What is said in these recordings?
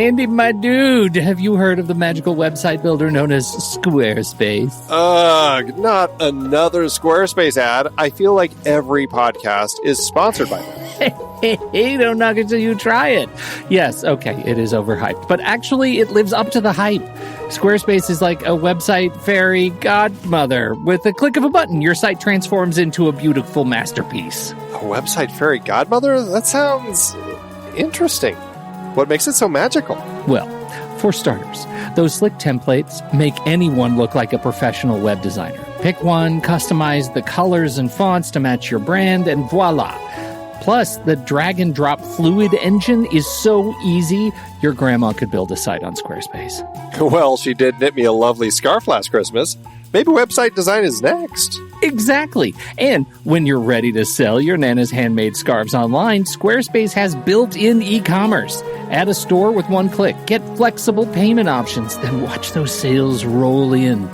Andy, my dude, have you heard of the magical website builder known as Squarespace? Ugh, not another Squarespace ad. I feel like every podcast is sponsored by them. Hey, don't knock it till you try it. Yes, okay, it is overhyped, but actually it lives up to the hype. Squarespace is like a website fairy godmother. With a click of a button, your site transforms into a beautiful masterpiece. A website fairy godmother? That sounds interesting. What makes it so magical? Well, for starters, those slick templates make anyone look like a professional web designer. Pick one, customize the colors and fonts to match your brand, and voila. Plus, the drag-and-drop fluid engine is so easy, your grandma could build a site on Squarespace. Well, she did knit me a lovely scarf last Christmas. Maybe website design is next. Exactly. And when you're ready to sell your Nana's handmade scarves online, Squarespace has built-in e-commerce. Add a store with one click. Get flexible payment options. Then watch those sales roll in.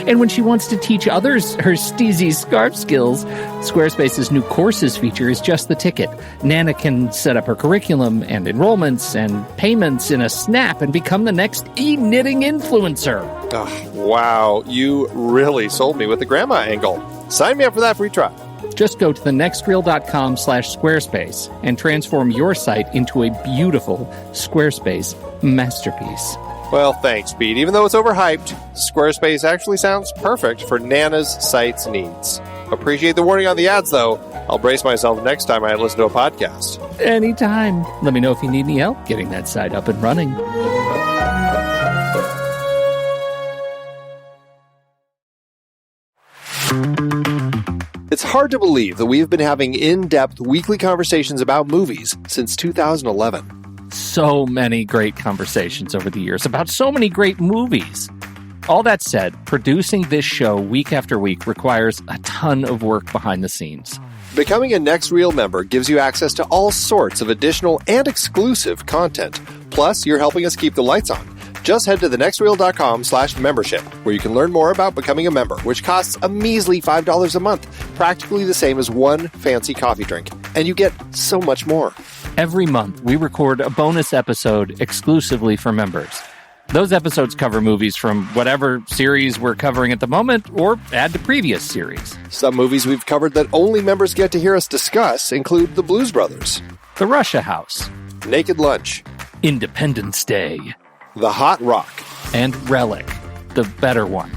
And when she wants to teach others her steezy scarf skills, Squarespace's new courses feature is just the ticket. Nana can set up her curriculum and enrollments and payments in a snap and become the next e-knitting influencer. Oh, wow, you really sold me with the grandma angle. Sign me up for that free trial. Just go to thenextreel.com/Squarespace and transform your site into a beautiful Squarespace masterpiece. Well, thanks, Pete. Even though it's overhyped, Squarespace actually sounds perfect for Nana's site's needs. Appreciate the warning on the ads, though. I'll brace myself next time I listen to a podcast. Anytime. Let me know if you need any help getting that site up and running. It's hard to believe that we've been having in-depth weekly conversations about movies since 2011. So many great conversations over the years about so many great movies. All that said, producing this show week after week requires a ton of work behind the scenes. Becoming a Next Reel member gives you access to all sorts of additional and exclusive content. Plus, you're helping us keep the lights on. Just head to thenextreel.com/membership, where you can learn more about becoming a member, which costs a measly $5 a month, practically the same as one fancy coffee drink. And you get so much more. Every month, we record a bonus episode exclusively for members. Those episodes cover movies from whatever series we're covering at the moment, or add to previous series. Some movies we've covered that only members get to hear us discuss include The Blues Brothers, The Russia House, Naked Lunch, Independence Day, The Hot Rock, and Relic, the better one.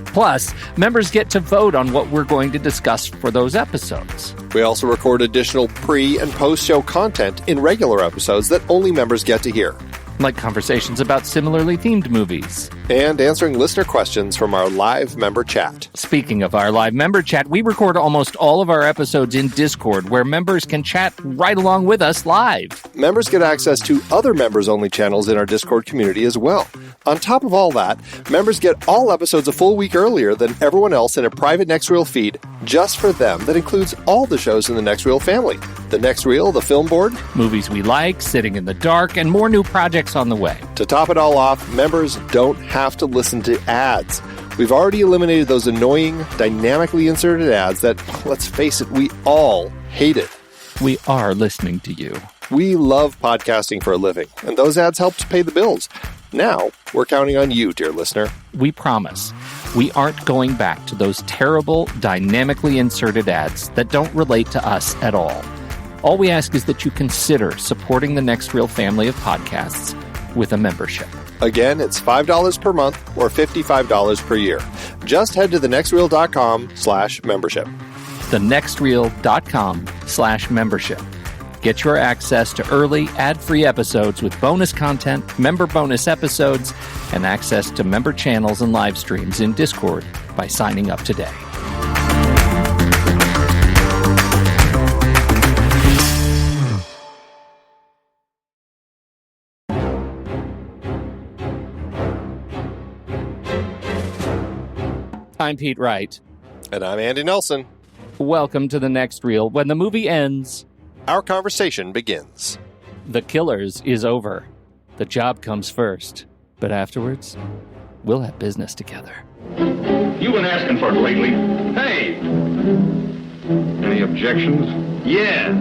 Plus, members get to vote on what we're going to discuss for those episodes. We also record additional pre- and post-show content in regular episodes that only members get to hear. Like conversations about similarly themed movies. And answering listener questions from our live member chat. Speaking of our live member chat, we record almost all of our episodes in Discord, where members can chat right along with us live. Members get access to other members-only channels in our Discord community as well. On top of all that, members get all episodes a full week earlier than everyone else in a private Next Reel feed just for them that includes all the shows in the Next Reel family. The Next Reel, the Film Board, movies we like, Sitting in the Dark, and more new projects on the way. To top it all off, members don't have to listen to ads. We've already eliminated those annoying, dynamically inserted ads that, let's face it, we all hated. We are listening to you. We love podcasting for a living, and those ads help to pay the bills. Now, we're counting on you, dear listener. We promise. We aren't going back to those terrible, dynamically inserted ads that don't relate to us at all. All we ask is that you consider supporting the Next Reel family of podcasts with a membership. Again, it's $5 per month or $55 per year. Just head to thenextreel.com/membership. thenextreel.com/membership. Get your access to early, ad-free episodes with bonus content, member bonus episodes, and access to member channels and live streams in Discord by signing up today. I'm Pete Wright. And I'm Andy Nelson. Welcome to The Next Reel. When the movie ends, our conversation begins. The Killers is over. The job comes first. But afterwards, we'll have business together. You've been asking for it lately. Hey! Any objections? Yeah.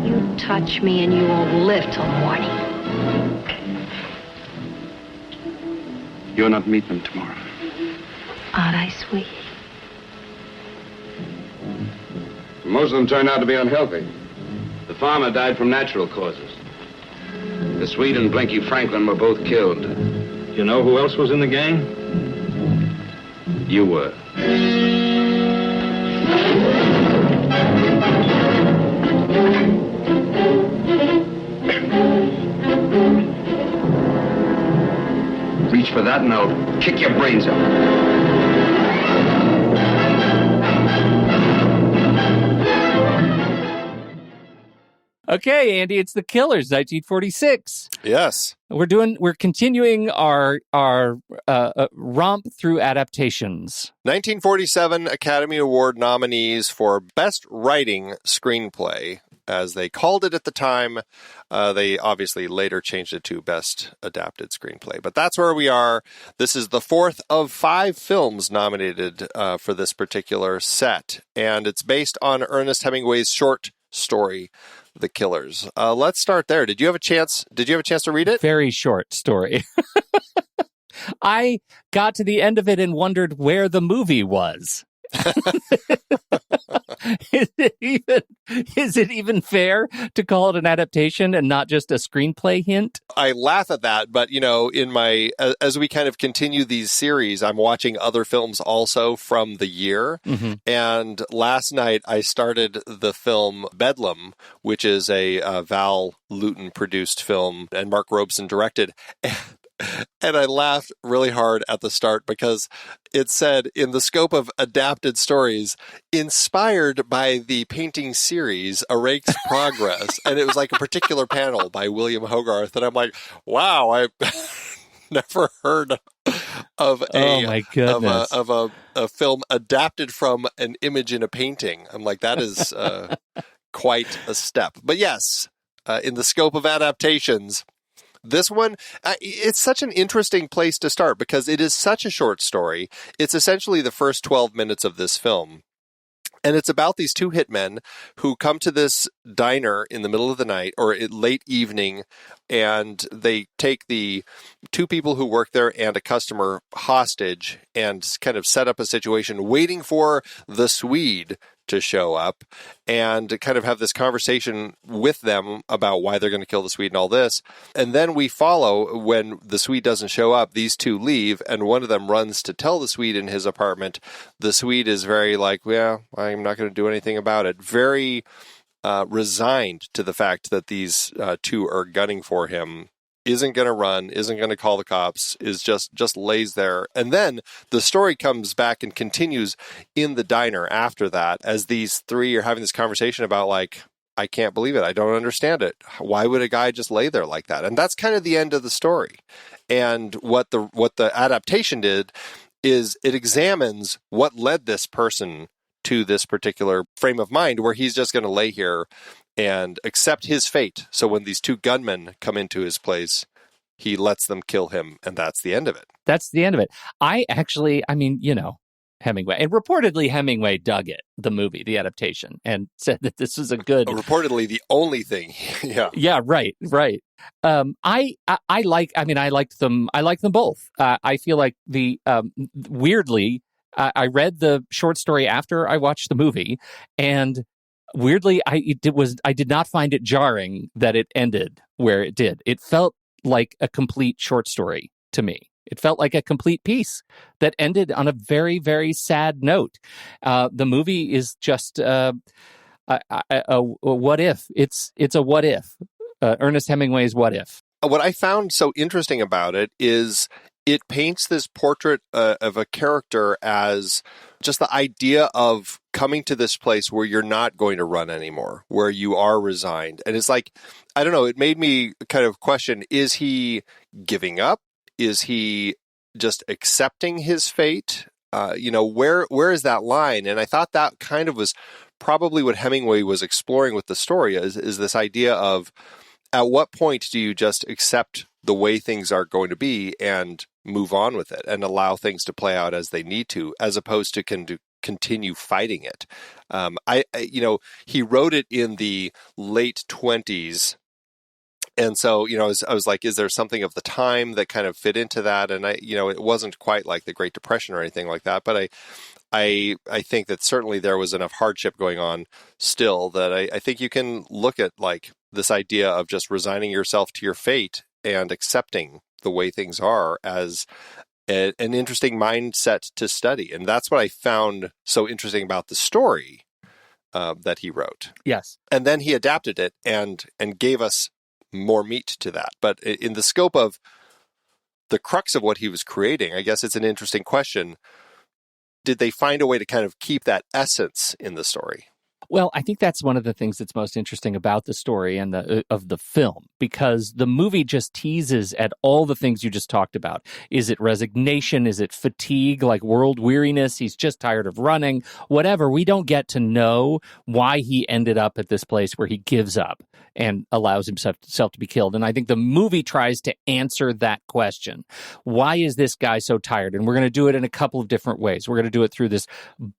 You touch me and you won't live till morning. You'll not meet them tomorrow. Aren't I sweet? Most of them turned out to be unhealthy. The farmer died from natural causes. The Swede and Blinky Franklin were both killed. You know who else was in the gang? You were. Reach for that and I'll kick your brains out. Okay, Andy, it's The Killers, 1946. Yes. We're continuing our romp through adaptations. 1947 Academy Award nominees for Best Writing Screenplay. As they called it at the time, they obviously later changed it to Best Adapted Screenplay. But that's where we are. This is the fourth of 5 films nominated for this particular set. And it's based on Ernest Hemingway's short story, The Killers. Let's start there. Did you have a chance to read it? Very short story. I got to the end of it and wondered where the movie was. Is it even fair to call it an adaptation and not just a screenplay hint? I laugh at that, but as we kind of continue these series, I'm watching other films also from the year. Mm-hmm. And last night I started the film Bedlam, which is a Val Lewton produced film and Mark Robeson directed. And I laughed really hard at the start because it said, in the scope of adapted stories, inspired by the painting series A Rake's Progress. And it was like a particular panel by William Hogarth. And I'm like, wow, I've never heard of a film adapted from an image in a painting. I'm like, that is quite a step. But yes, in the scope of adaptations, this one, it's such an interesting place to start because it is such a short story. It's essentially the first 12 minutes of this film. And it's about these 2 hitmen who come to this diner in the middle of the night or late evening, and they take the 2 people who work there and a customer hostage and kind of set up a situation waiting for the Swede to show up and kind of have this conversation with them about why they're going to kill the Swede and all this. And then we follow when the Swede doesn't show up, these 2 leave, and one of them runs to tell the Swede in his apartment. The Swede is very like, yeah, I'm not going to do anything about it. Very resigned to the fact that these 2 are gunning for him. Isn't going to run, isn't going to call the cops, is just lays there. And then the story comes back and continues in the diner after that, as these 3 are having this conversation about like, I can't believe it. I don't understand it. Why would a guy just lay there like that? And that's kind of the end of the story. And what the adaptation did is it examines what led this person to this particular frame of mind where he's just going to lay here and accept his fate. So when these 2 gunmen come into his place, he lets them kill him, and that's the end of it. That's the end of it. Hemingway. And reportedly Hemingway dug it, the movie, the adaptation, and said that this was a good... reportedly the only thing. Yeah. Yeah, right. I liked them. I liked them both. I feel like weirdly, I read the short story after I watched the movie, and weirdly, I did not find it jarring that it ended where it did. It felt like a complete short story to me. It felt like a complete piece that ended on a very, very sad note. The movie is just a what if. It's a what if. Ernest Hemingway's What If. What I found so interesting about it is it paints this portrait of a character as just the idea of coming to this place where you're not going to run anymore, where you are resigned. And it's like, I don't know, it made me kind of question, is he giving up? Is he just accepting his fate? Where is that line? And I thought that kind of was probably what Hemingway was exploring with the story is this idea of, at what point do you just accept the way things are going to be and move on with it and allow things to play out as they need to, as opposed to continue fighting it. He wrote it in the late 20s, And so, I was like, is there something of the time that kind of fit into that? And it wasn't quite like the Great Depression or anything like that, but I think that certainly there was enough hardship going on still that I think you can look at like this idea of just resigning yourself to your fate and accepting the way things are as an interesting mindset to study. And that's what I found so interesting about the story that he wrote. Yes. And then he adapted it and gave us more meat to that. But in the scope of the crux of what he was creating, I guess it's an interesting question. Did they find a way to kind of keep that essence in the story? Well, I think that's one of the things that's most interesting about the story and of the film, because the movie just teases at all the things you just talked about. Is it resignation? Is it fatigue, like world weariness? He's just tired of running, whatever. We don't get to know why he ended up at this place where he gives up and allows himself to be killed. And I think the movie tries to answer that question. Why is this guy so tired? And we're going to do it in a couple of different ways. We're going to do it through this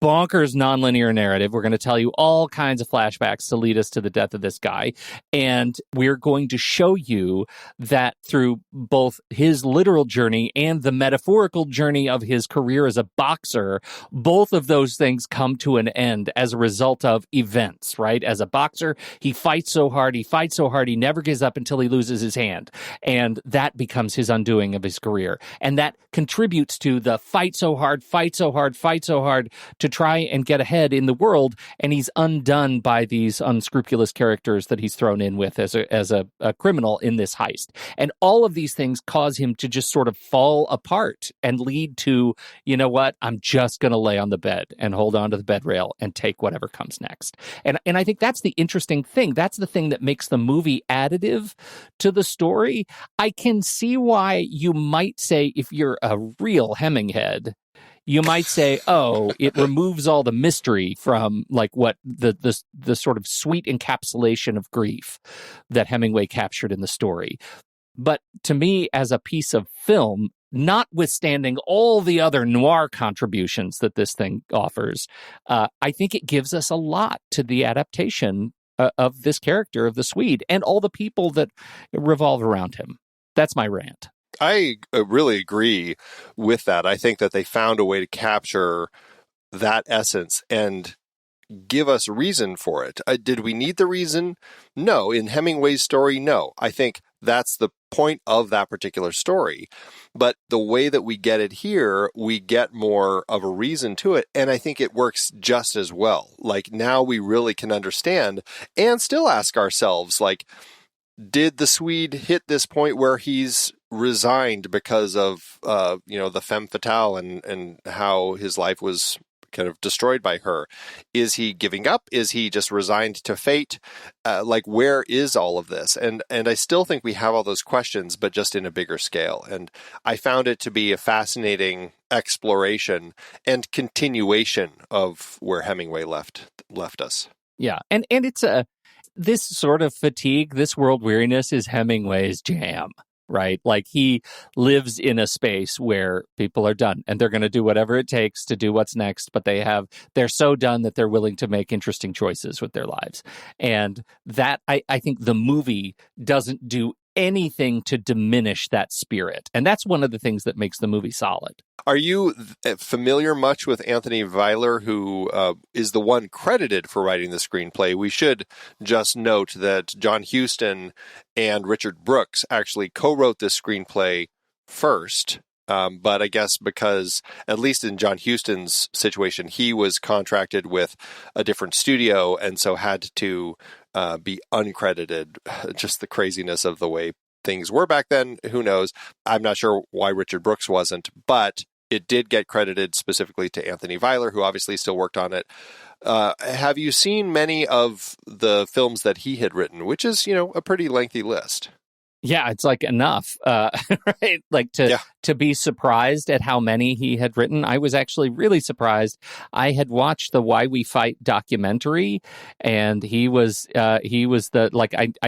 bonkers nonlinear narrative. We're going to tell you all kinds of flashbacks to lead us to the death of this guy. And we're going to show you that through both his literal journey and the metaphorical journey of his career as a boxer, both of those things come to an end as a result of events, right? As a boxer, he fights so hard, he never gives up until he loses his hand. And that becomes his undoing of his career. And that contributes to the fight so hard to try and get ahead in the world. And he's undone by these unscrupulous characters that he's thrown in with as a criminal in this heist. And all of these things cause him to just sort of fall apart and lead to, you know what, I'm just going to lay on the bed and hold on to the bed rail and take whatever comes next. And I think that's the interesting thing. That's the thing that makes the movie additive to the story. I can see why you might say, if you're a real Heminghead, you might say, oh, it removes all the mystery from like what the sort of sweet encapsulation of grief that Hemingway captured in the story. But to me, as a piece of film, notwithstanding all the other noir contributions that this thing offers, I think it gives us a lot to the adaptation of this character of the Swede and all the people that revolve around him. That's my rant. I really agree with that. I think that they found a way to capture that essence and give us reason for it. Did we need the reason? No. In Hemingway's story, no. I think that's the point of that particular story. But the way that we get it here, we get more of a reason to it. And I think it works just as well. Like now we really can understand and still ask ourselves, like, did the Swede hit this point where he's resigned because of, the femme fatale and how his life was kind of destroyed by her? Is he giving up? Is he just resigned to fate? Where is all of this? And I still think we have all those questions, but just in a bigger scale. And I found it to be a fascinating exploration and continuation of where Hemingway left us. Yeah. And it's this sort of fatigue, this world weariness is Hemingway's jam, right? Like he lives in a space where people are done and they're going to do whatever it takes to do what's next, but they're so done that they're willing to make interesting choices with their lives. And that, I think the movie doesn't do anything to diminish that spirit. And that's one of the things that makes the movie solid. Are you familiar much with Anthony Weiler, who is the one credited for writing the screenplay? We should just note that John Huston and Richard Brooks actually co-wrote this screenplay first. But I guess because, at least in John Huston's situation, he was contracted with a different studio and so had to be uncredited. Just the craziness of the way things were back then. Who knows? I'm not sure why Richard Brooks wasn't, but it did get credited specifically to Anthony Weiler, who obviously still worked on it. Have you seen many of the films that he had written, which is, a pretty lengthy list? Yeah, it's like enough, right? Like to be surprised at how many he had written. I was actually really surprised. I had watched the Why We Fight documentary, and he was I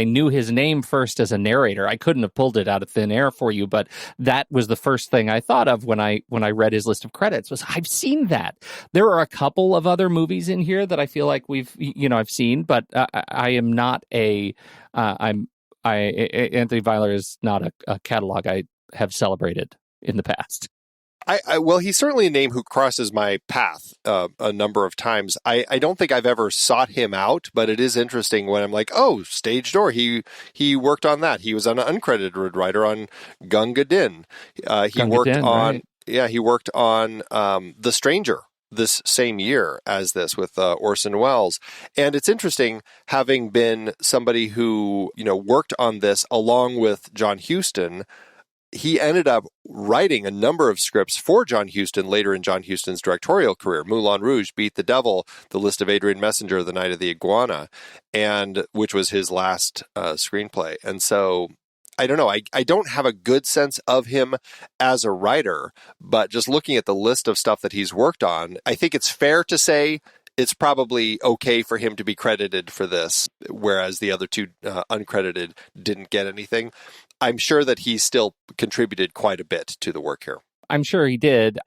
knew his name first as a narrator. I couldn't have pulled it out of thin air for you, but that was the first thing I thought of when I read his list of credits. Was I've seen that. There are a couple of other movies in here that I feel like I've seen, but I am not Anthony Weiler is not a catalog I have celebrated in the past. Well, he's certainly a name who crosses my path a number of times. I don't think I've ever sought him out, but it is interesting when I'm like, oh, Stage Door. He worked on that. He was an uncredited writer on Gunga Din. He worked on The Stranger this same year as this with Orson Welles. And it's interesting having been somebody who, worked on this along with John Huston. He ended up writing a number of scripts for John Huston later in John Huston's directorial career. Moulin Rouge, Beat the Devil, The List of Adrian Messenger, The Night of the Iguana, and which was his last screenplay. And so I don't know. I don't have a good sense of him as a writer, but just looking at the list of stuff that he's worked on, I think it's fair to say it's probably okay for him to be credited for this, whereas the other two uncredited didn't get anything. I'm sure that he still contributed quite a bit to the work here. I'm sure he did.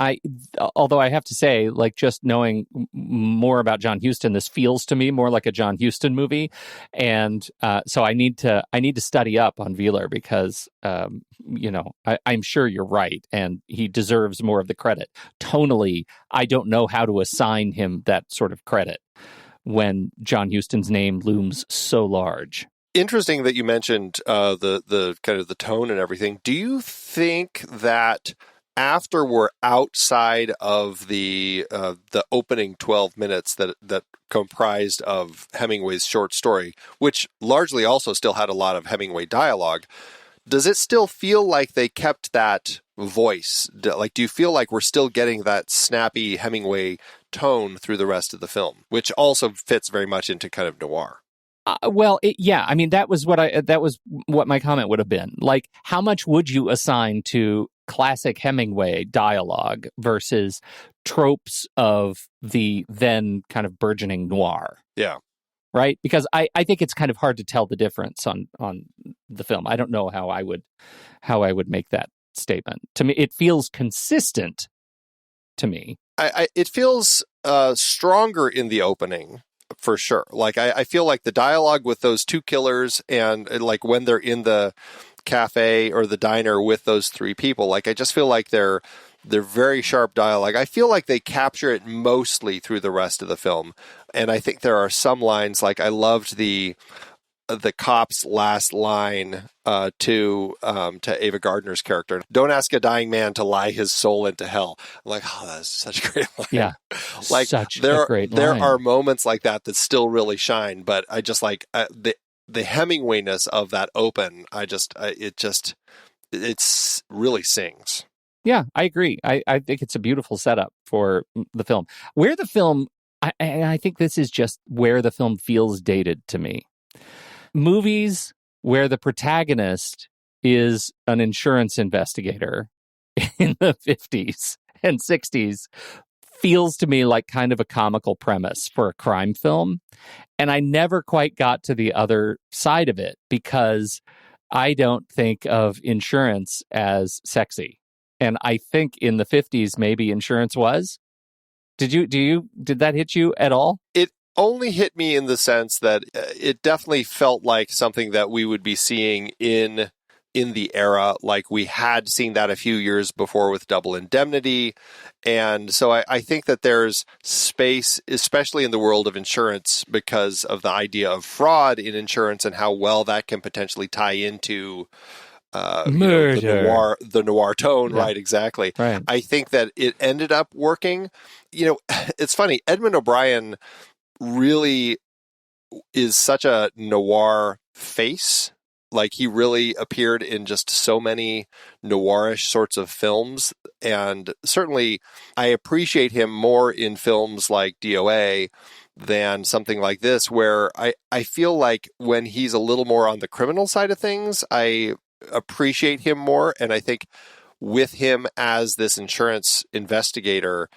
Although I have to say, like, just knowing more about John Huston, this feels to me more like a John Huston movie, and so I need to study up on Wheeler because I'm sure you're right, and he deserves more of the credit. Tonally, I don't know how to assign him that sort of credit when John Huston's name looms so large. Interesting that you mentioned the kind of the tone and everything. Do you think that after we're outside of the opening 12 minutes that comprised of Hemingway's short story, which largely also still had a lot of Hemingway dialogue, does it still feel like they kept that voice? Like, do you feel like we're still getting that snappy Hemingway tone through the rest of the film, which also fits very much into kind of noir? I mean, that was what my comment would have been. Like, how much would you assign to classic Hemingway dialogue versus tropes of the then kind of burgeoning noir? Yeah. Right? Because I think it's kind of hard to tell the difference on the film. I don't know how I would make that statement. To me, it feels consistent to me. It feels stronger in the opening. For sure. Like, I feel like the dialogue with those two killers and like when they're in the cafe or the diner with those three people, like, I just feel like they're very sharp dialogue. I feel like they capture it mostly through the rest of the film. And I think there are some lines, like I loved the cop's last line to Ava Gardner's character. Don't ask a dying man to lie his soul into hell. I'm like, oh, that's such a great line. Yeah. Like, such a great line. There are moments like that still really shine, but I just like the Hemingwayness of that open. It's really sings. Yeah, I agree. I think it's a beautiful setup for the film. Where the film, I think this is just where the film feels dated to me. Movies where the protagonist is an insurance investigator in the 50s and 60s feels to me like kind of a comical premise for a crime film. And I never quite got to the other side of it because I don't think of insurance as sexy. And I think in the 50s, maybe insurance was. Did that hit you at all? It only hit me in the sense that it definitely felt like something that we would be seeing in the era. Like, we had seen that a few years before with Double Indemnity. And so I think that there's space, especially in the world of insurance, because of the idea of fraud in insurance and how well that can potentially tie into murder, the noir tone. Yeah. Right, exactly. Right. I think that it ended up working. It's funny, Edmund O'Brien really is such a noir face. Like, he really appeared in just so many noirish sorts of films. And certainly I appreciate him more in films like DOA than something like this, where I feel like when he's a little more on the criminal side of things, I appreciate him more. And I think with him as this insurance investigator,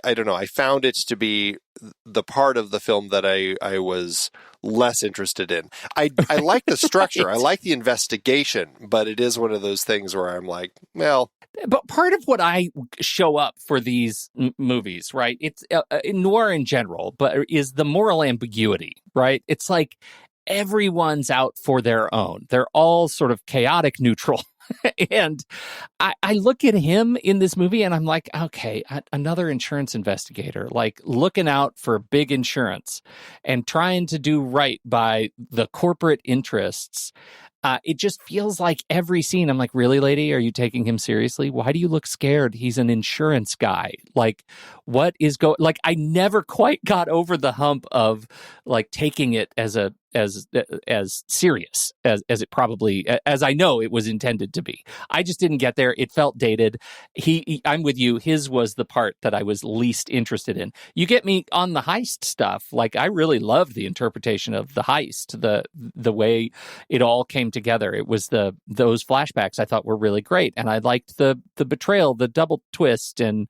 I don't know, I found it to be the part of the film that I was less interested in. I like the structure. Right. I like the investigation, but it is one of those things where I'm like, well. But part of what I show up for these movies, right, it's in noir in general, but is the moral ambiguity, right? It's like everyone's out for their own. They're all sort of chaotic neutral. And I look at him in this movie and I'm like, okay, another insurance investigator, like looking out for big insurance and trying to do right by the corporate interests. It just feels like every scene, I'm like, really, lady? Are you taking him seriously? Why do you look scared? He's an insurance guy. Like, what is going? Like, I never quite got over the hump of like taking it as serious as it probably, as I know it was intended to be. I just didn't get there. It felt dated. I'm with you. His was the part that I was least interested in. You get me on the heist stuff. Like, I really loved the interpretation of the heist, the way it all came together. It was those flashbacks I thought were really great, and I liked the betrayal, the double twist, and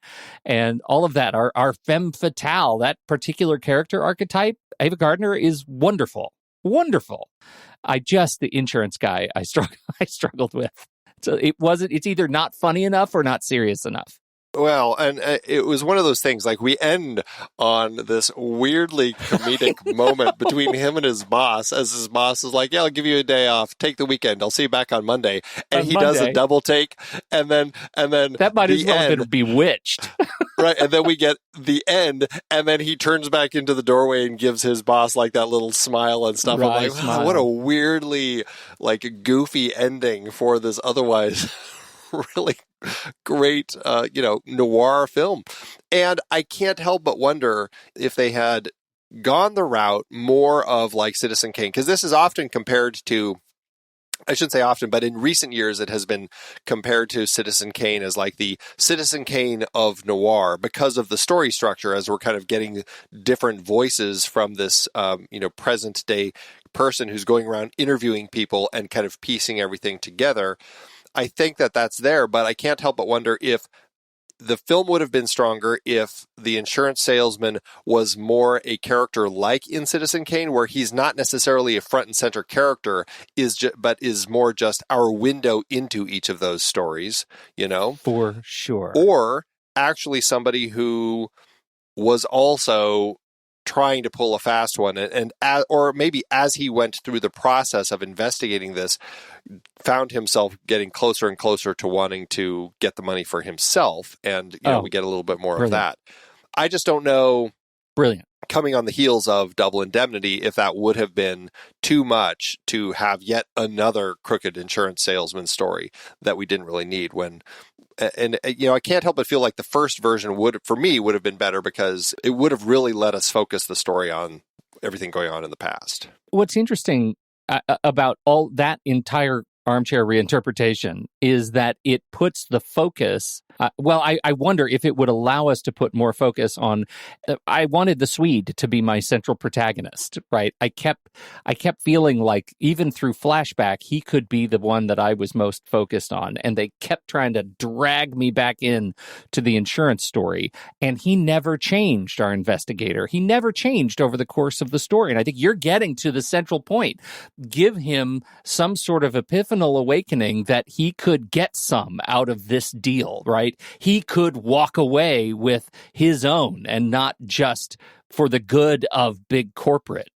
all of that. Our femme fatale, that particular character archetype, Ava Gardner, is wonderful. The insurance guy I struggled with. So it's either not funny enough or not serious enough. Well, and it was one of those things, like we end on this weirdly comedic moment between him and his boss, as his boss is like, yeah, I'll give you a day off, take the weekend, I'll see you back on Monday. And does a double take, and then that might as well have been Bewitched. Right, and then we get the end, and then he turns back into the doorway and gives his boss like that little smile and stuff. I'm like, wow, what a weirdly like goofy ending for this otherwise really great, noir film. And I can't help but wonder if they had gone the route more of like Citizen Kane, because this is often compared to, I shouldn't say often, but in recent years it has been compared to Citizen Kane as like the Citizen Kane of noir because of the story structure, as we're kind of getting different voices from this, present day person who's going around interviewing people and kind of piecing everything together. I think that that's there, but I can't help but wonder if the film would have been stronger if the insurance salesman was more a character like in Citizen Kane, where he's not necessarily a front and center character, but is more just our window into each of those stories, For sure. Or actually somebody who was also trying to pull a fast one, or maybe as he went through the process of investigating this, found himself getting closer and closer to wanting to get the money for himself, and we get a little bit more of that. I just don't know. Brilliant. Coming on the heels of Double Indemnity, if that would have been too much to have yet another crooked insurance salesman story that we didn't really need I can't help but feel like the first version would have been better, because it would have really let us focus the story on everything going on in the past. What's interesting about all that entire armchair reinterpretation is that it puts the focus. I wonder if it would allow us to put more focus on. I wanted the Swede to be my central protagonist, right? I kept feeling like even through flashback, he could be the one that I was most focused on, and they kept trying to drag me back in to the insurance story. And he never changed. Our investigator, he never changed over the course of the story. And I think you're getting to the central point. Give him some sort of epiphanal awakening that he could get some out of this deal, right? He could walk away with his own and not just for the good of big corporate.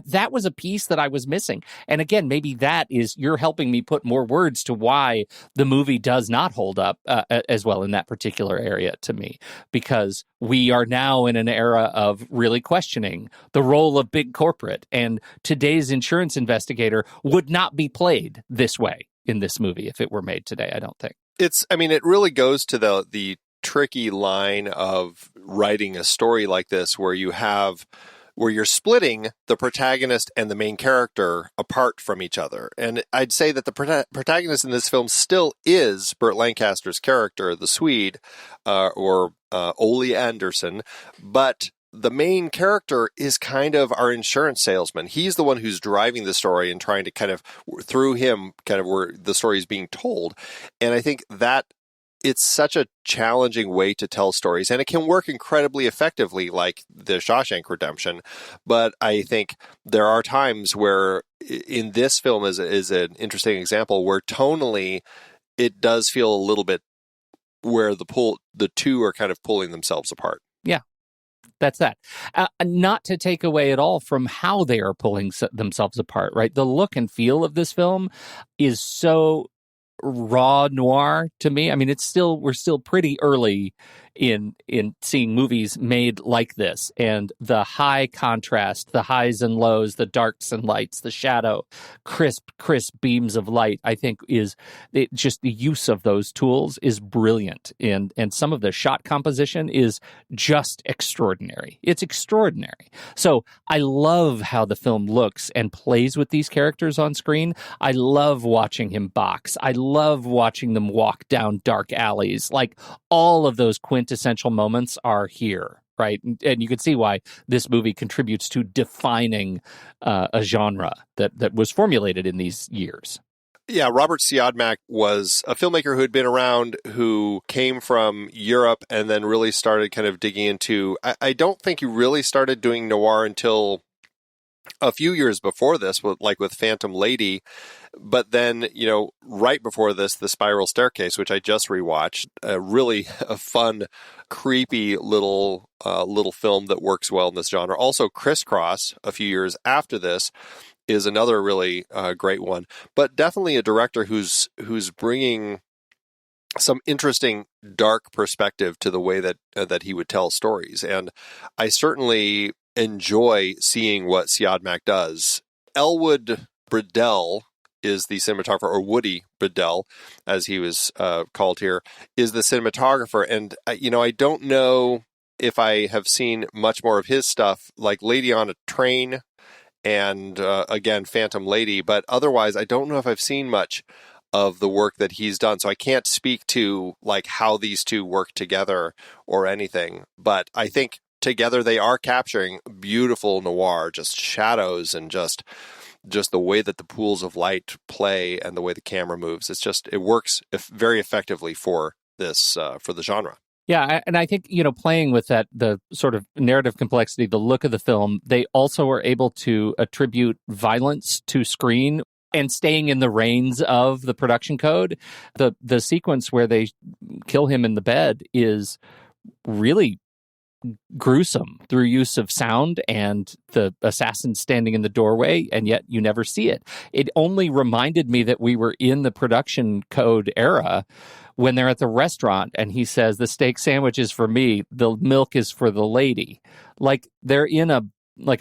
That was a piece that I was missing. And again, maybe that is, you're helping me put more words to why the movie does not hold up as well in that particular area to me, because we are now in an era of really questioning the role of big corporate, and today's insurance investigator would not be played this way in this movie if it were made today, I don't think. It really goes to the tricky line of writing a story like this, where you're splitting the protagonist and the main character apart from each other. And I'd say that the protagonist in this film still is Burt Lancaster's character, the Swede, or Ole Anderson, but the main character is kind of our insurance salesman. He's the one who's driving the story and trying to kind of, through him, kind of where the story is being told. And I think that it's such a challenging way to tell stories, and it can work incredibly effectively, like the Shawshank Redemption. But I think there are times where, in this film is an interesting example, where tonally it does feel a little bit where the two are kind of pulling themselves apart. Yeah. That's that. Not to take away at all from how they are pulling themselves apart, right? The look and feel of this film is so raw noir to me. I mean, we're still pretty early in seeing movies made like this, and the high contrast, the highs and lows, the darks and lights, the shadow, crisp beams of light, I think just the use of those tools is brilliant, and some of the shot composition is just extraordinary. It's extraordinary. So I love how the film looks and plays with these characters on screen. I love watching him box. I love watching them walk down dark alleys. Like, all of those quintessential moments are here, right? And you can see why this movie contributes to defining a genre that was formulated in these years. Yeah, Robert Siodmak was a filmmaker who had been around, who came from Europe and then really started kind of digging into... I don't think he really started doing noir until a few years before this, with Phantom Lady. But then, right before this, The Spiral Staircase, which I just rewatched, really a fun, creepy little film that works well in this genre. Also, Crisscross, a few years after this, is another really great one. But definitely a director who's bringing some interesting dark perspective to the way that he would tell stories. And I certainly enjoy seeing what Siodmak does. Elwood Bredell is the cinematographer, or Woody Bredell, as he was called here, is the cinematographer. And, I don't know if I have seen much more of his stuff, like Lady on a Train and, again, Phantom Lady. But otherwise, I don't know if I've seen much of the work that he's done. So I can't speak to, how these two work together or anything. But I think together they are capturing beautiful noir, just shadows and just the way that the pools of light play and the way the camera moves. It works very effectively for this, for the genre. Yeah, and I think, playing with that, the sort of narrative complexity, the look of the film, they also were able to attribute violence to screen and staying in the reins of the production code. The sequence where they kill him in the bed is really gruesome through use of sound and the assassin standing in the doorway, and yet you never see it. It only reminded me that we were in the production code era when they're at the restaurant and he says, the steak sandwich is for me, the milk is for the lady. Like, they're in a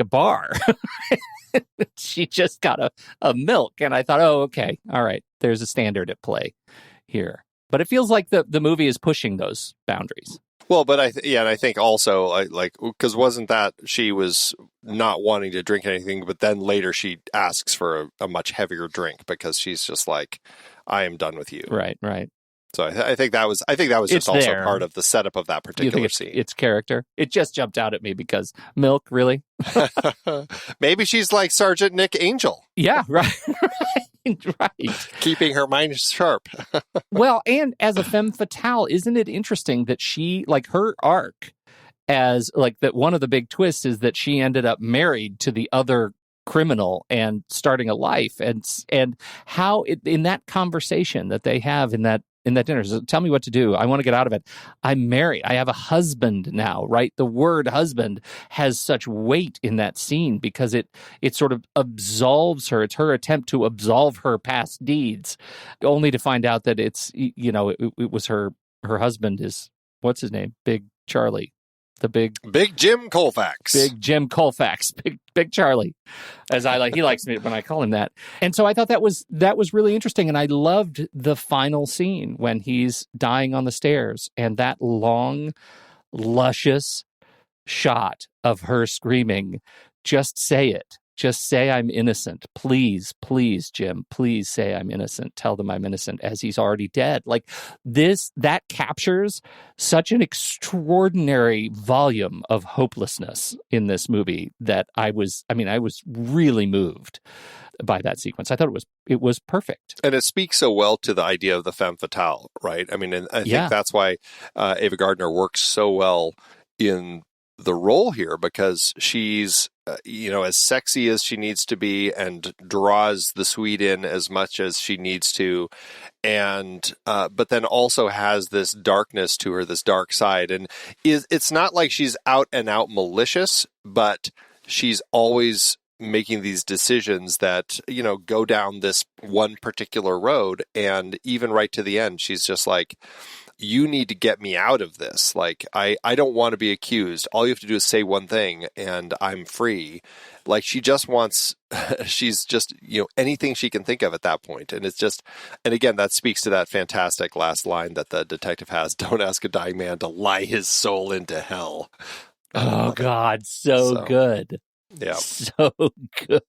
bar. She just got a milk. And I thought, oh, okay, all right, there's a standard at play here. But it feels like the movie is pushing those boundaries. Well, but I think also, because wasn't that she was not wanting to drink anything, but then later she asks for a much heavier drink because she's just like, I am done with you. Right. So I think that was just also part of the setup of that particular scene. It's character. It just jumped out at me because milk, really? Maybe she's like Sergeant Nick Angel. Yeah, right. Right. Keeping her mind sharp. Well, and as a femme fatale, isn't it interesting that she, her arc as, that one of the big twists is that she ended up married to the other criminal and starting a life, and how in that conversation that they have in that dinner, so tell me what to do. I want to get out of it. I'm married. I have a husband now, right? The word husband has such weight in that scene because it sort of absolves her. It's her attempt to absolve her past deeds, only to find out that it was her husband is, what's his name? Big Charlie. The big Jim Colfax. Big Jim Colfax. Big Charlie, as he likes me when I call him that. And so I thought that was really interesting. And I loved the final scene when he's dying on the stairs and that long, luscious shot of her screaming, just say it. Just say I'm innocent. Please, Jim, please say I'm innocent. Tell them I'm innocent, as he's already dead. That captures such an extraordinary volume of hopelessness in this movie that I was really moved by that sequence. I thought it was perfect. And it speaks so well to the idea of the femme fatale, right? I mean, and I think that's why Ava Gardner works so well in the role here because she's, as sexy as she needs to be and draws the Swede in as much as she needs to. And, but then also has this darkness to her, this dark side. And it's not like she's out and out malicious, but she's always making these decisions that, go down this one particular road. And even right to the end, she's just like, you need to get me out of this. Like, I don't want to be accused. All you have to do is say one thing and I'm free. Like, she just wants, she's just, anything she can think of at that point. And it's just, and again, that speaks to that fantastic last line that the detective has, don't ask a dying man to lie his soul into hell. Oh, God, so good. Yeah. So good.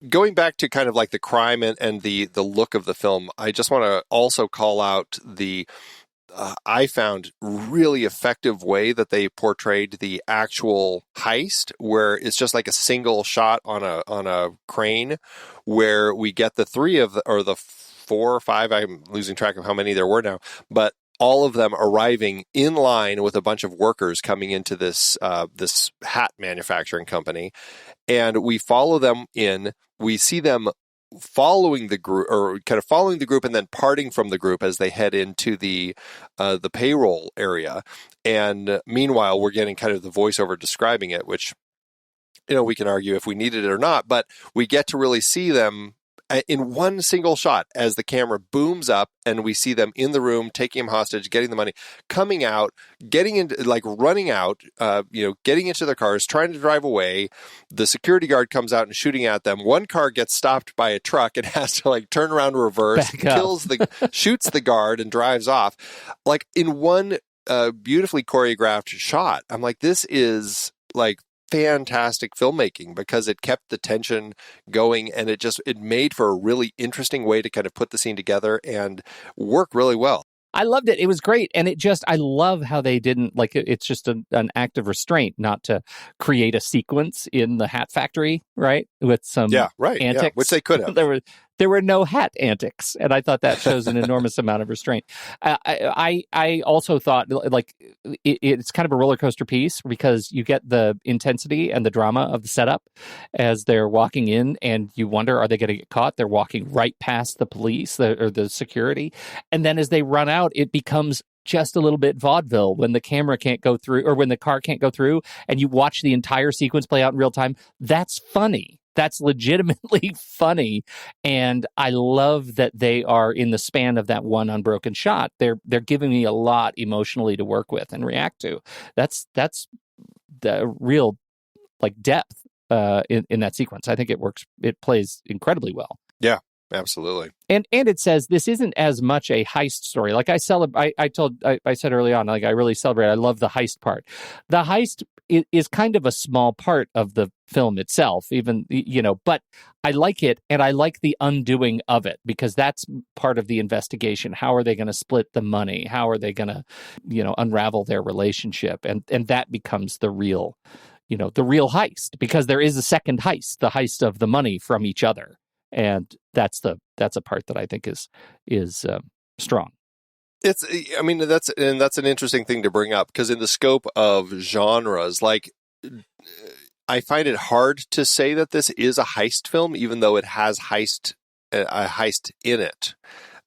Going back to kind of like the crime and the look of the film, I just want to also call out the, I found really effective way that they portrayed the actual heist, where it's just like a single shot on a crane, where we get the three of or the 4 or 5, I'm losing track of how many there were now, but all of them arriving in line with a bunch of workers coming into this this hat manufacturing company. And we follow them in, we see them following the group, or kind of following the group and then parting from the group as they head into the payroll area. And meanwhile, we're getting kind of the voiceover describing it, which, we can argue if we needed it or not, but we get to really see them in one single shot as the camera booms up and we see them in the room, taking him hostage, getting the money, coming out, getting into, like, running out, getting into their cars, trying to drive away. The security guard comes out and shooting at them. One car gets stopped by a truck and has to like turn around, reverse, shoots the guard and drives off, like in one beautifully choreographed shot. I'm like, this is like fantastic filmmaking because it kept the tension going and it made for a really interesting way to kind of put the scene together and work really well. I loved it. It was great. And I love how they didn't, like, it's just an act of restraint not to create a sequence in the hat factory, right? With some antics. Yeah, which they could have. There were no hat antics. And I thought that shows an enormous amount of restraint. I also thought, like, it's kind of a roller coaster piece because you get the intensity and the drama of the setup as they're walking in and you wonder, are they going to get caught? They're walking right past the police or the security. And then as they run out, it becomes just a little bit vaudeville when the camera can't go through or when the car can't go through and you watch the entire sequence play out in real time. That's funny. That's legitimately funny. And I love that they are in the span of that one unbroken shot. They're giving me a lot emotionally to work with and react to. That's the real like depth in that sequence. I think it works. It plays incredibly well. Yeah. Absolutely. And it says this isn't as much a heist story. Like I said early on, like I really celebrate. I love the heist part. The heist is kind of a small part of the film itself, even, but I like it. And I like the undoing of it because that's part of the investigation. How are they going to split the money? How are they going to, unravel their relationship? And that becomes the real heist because there is a second heist, the heist of the money from each other. And that's a part that I think is strong. That's an interesting thing to bring up because in the scope of genres, like I find it hard to say that this is a heist film, even though it has a heist in it.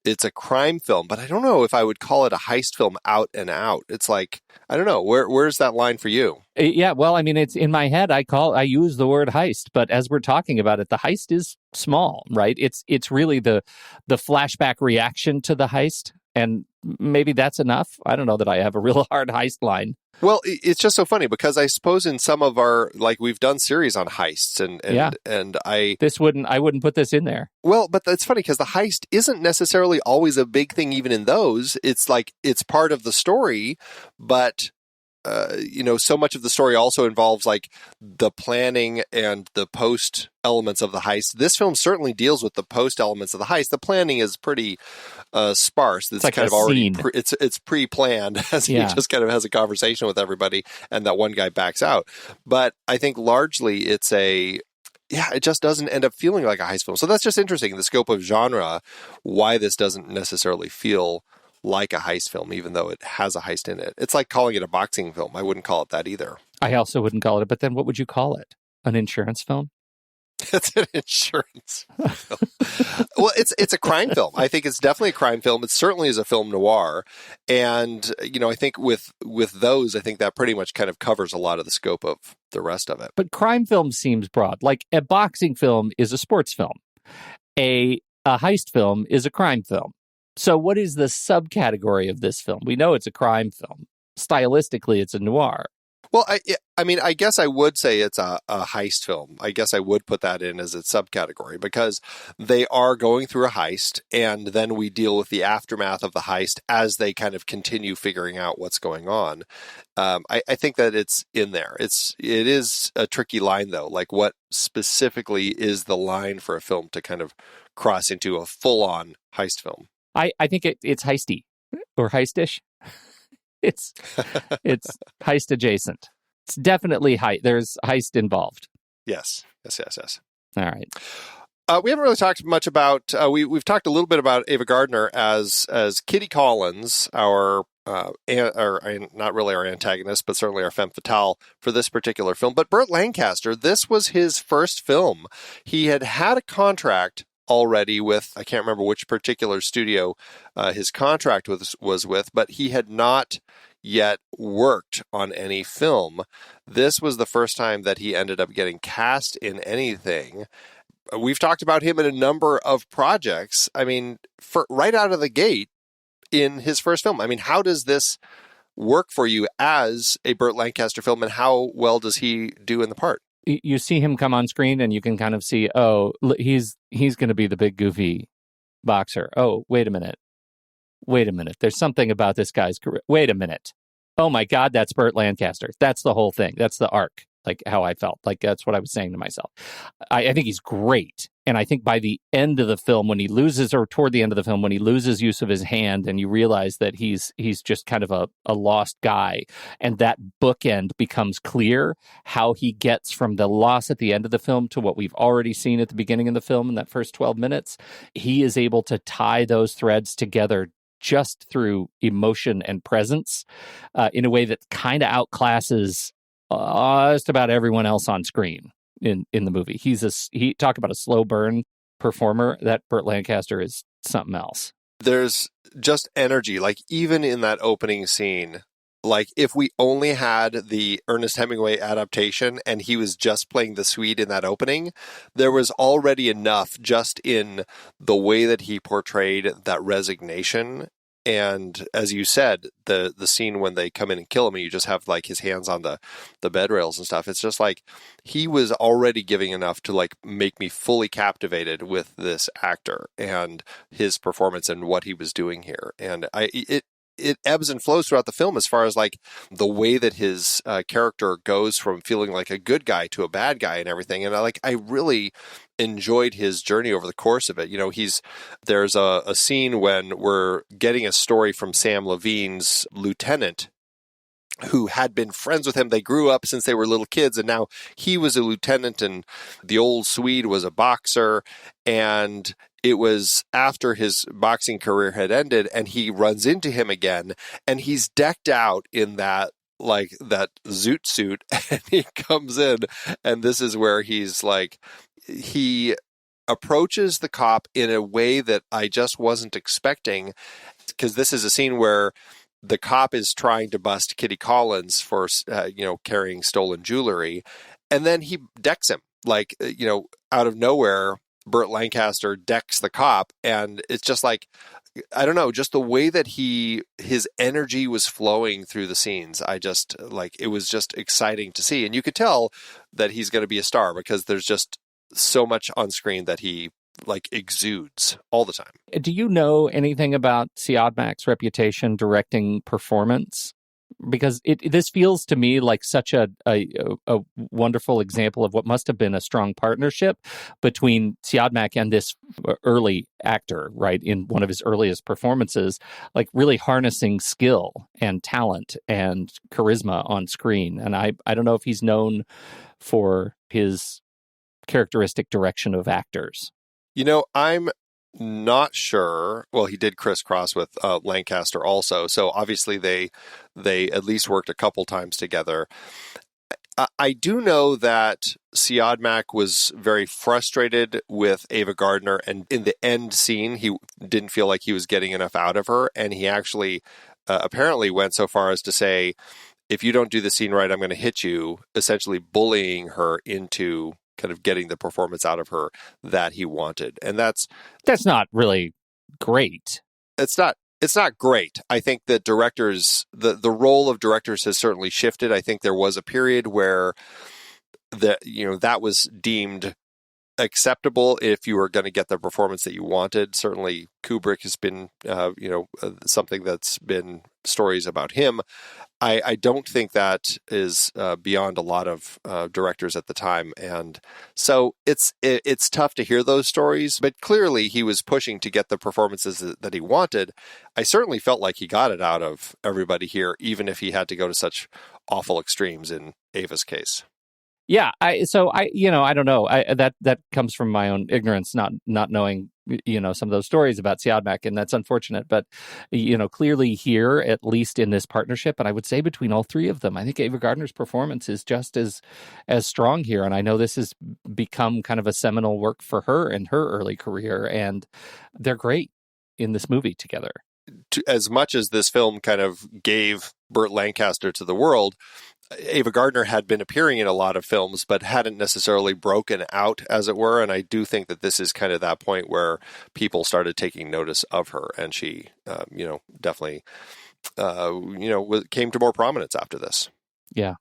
It's a crime film, but I don't know if I would call it a heist film out and out. It's like, I don't know, where's that line for you? Yeah, well, I mean, it's in my head. I use the word heist, but as we're talking about it, the heist is small, right? It's really the flashback reaction to the heist, and maybe that's enough. I don't know that I have a real hard heist line. Well, it's just so funny because I suppose in some of our, like, we've done series on heists and I wouldn't put this in there. Well, but that's funny because the heist isn't necessarily always a big thing even in those. It's like, it's part of the story, but so much of the story also involves like the planning and the post elements of the heist. This film certainly deals with the post elements of the heist. The planning is pretty sparse. It's like kind of already it's pre-planned as he just kind of has a conversation with everybody and that one guy backs out. But I think largely it just doesn't end up feeling like a heist film. So that's just interesting in the scope of genre, why this doesn't necessarily feel like a heist film, even though it has a heist in it. It's like calling it a boxing film. I wouldn't call it that either. I also wouldn't call it, but then what would you call it? An insurance film? It's an insurance film. Well, it's a crime film. I think it's definitely a crime film. It certainly is a film noir. And, I think with those, I think that pretty much kind of covers a lot of the scope of the rest of it. But crime film seems broad. Like a boxing film is a sports film. A heist film is a crime film. So what is the subcategory of this film? We know it's a crime film. Stylistically, it's a noir. Well, I guess I would say it's a heist film. I guess I would put that in as its subcategory because they are going through a heist, and then we deal with the aftermath of the heist as they kind of continue figuring out what's going on. I think that it's in there. It is a tricky line, though. Like, what specifically is the line for a film to kind of cross into a full-on heist film? I think it's heisty or heistish. It's heist adjacent. It's definitely heist. There's heist involved. Yes. All right. We haven't really talked much about. We've talked a little bit about Ava Gardner as Kitty Collins, our not really our antagonist, but certainly our femme fatale for this particular film. But Burt Lancaster, this was his first film. He had a contract already with, I can't remember which particular studio his contract was with, but he had not yet worked on any film. This was the first time that he ended up getting cast in anything. We've talked about him in a number of projects. I mean, right out of the gate in his first film. I mean, how does this work for you as a Burt Lancaster film, and how well does he do in the part? You see him come on screen and you can kind of see, he's going to be the big goofy boxer. Oh, wait a minute. There's something about this guy's career. Wait a minute. Oh my God, that's Burt Lancaster. That's the whole thing. That's the arc, like how I felt. Like that's what I was saying to myself. I think he's great. And I think by the end of the film, toward the end of the film, when he loses use of his hand and you realize that he's just kind of a lost guy, and that bookend becomes clear, how he gets from the loss at the end of the film to what we've already seen at the beginning of the film in that first 12 minutes, he is able to tie those threads together just through emotion and presence in a way that kind of outclasses just about everyone else on screen. In the movie, he talk about a slow burn performer. That Burt Lancaster is something else. There's just energy, like even in that opening scene. Like if we only had the Ernest Hemingway adaptation and he was just playing the Swede in that opening, there was already enough just in the way that he portrayed that resignation. And as you said, the scene when they come in and kill him, and you just have like his hands on the bed rails and stuff. It's just like he was already giving enough to like make me fully captivated with this actor and his performance and what he was doing here. And it ebbs and flows throughout the film as far as like the way that his character goes from feeling like a good guy to a bad guy and everything. And I really enjoyed his journey over the course of it. There's a scene when we're getting a story from Sam Levine's lieutenant who had been friends with him. They grew up since they were little kids, and now he was a lieutenant and the old Swede was a boxer. And it was after his boxing career had ended, and he runs into him again, and he's decked out in that zoot suit, and he comes in, and this is where he's like, he approaches the cop in a way that I just wasn't expecting, because this is a scene where the cop is trying to bust Kitty Collins for, carrying stolen jewelry, and then he decks him, out of nowhere. Burt Lancaster decks the cop, and it's just like, I don't know, just the way that his energy was flowing through the scenes. It was just exciting to see. And you could tell that he's going to be a star because there's just so much on screen that he exudes all the time. Do you know anything about Siodmak's reputation directing performance? Because this feels to me like such a wonderful example of what must have been a strong partnership between Siodmak and this early actor, right, in one of his earliest performances, like really harnessing skill and talent and charisma on screen. And I don't know if he's known for his characteristic direction of actors. I'm not sure. Well, he did crisscross with Lancaster also, so obviously they at least worked a couple times together. I do know that Siodmak was very frustrated with Ava Gardner, and in the end scene, he didn't feel like he was getting enough out of her, and he actually apparently went so far as to say, if you don't do the scene right, I'm going to hit you, essentially bullying her into kind of getting the performance out of her that he wanted. And that's not really great. It's not great. I think that directors, the role of directors has certainly shifted. I think there was a period where that was deemed acceptable if you were going to get the performance that you wanted. Certainly Kubrick has been, something that's been stories about him. I don't think that is beyond a lot of directors at the time. And so it's tough to hear those stories, but clearly he was pushing to get the performances that he wanted. I certainly felt like he got it out of everybody here, even if he had to go to such awful extremes in Ava's case. Yeah, I don't know. That comes from my own ignorance, not knowing, some of those stories about Siodmak, and that's unfortunate. But, clearly here, at least in this partnership, and I would say between all three of them, I think Ava Gardner's performance is just as strong here. And I know this has become kind of a seminal work for her in her early career, and they're great in this movie together. As much as this film kind of gave Burt Lancaster to the world, Ava Gardner had been appearing in a lot of films, but hadn't necessarily broken out, as it were. And I do think that this is kind of that point where people started taking notice of her, and she, definitely, came to more prominence after this. Yeah,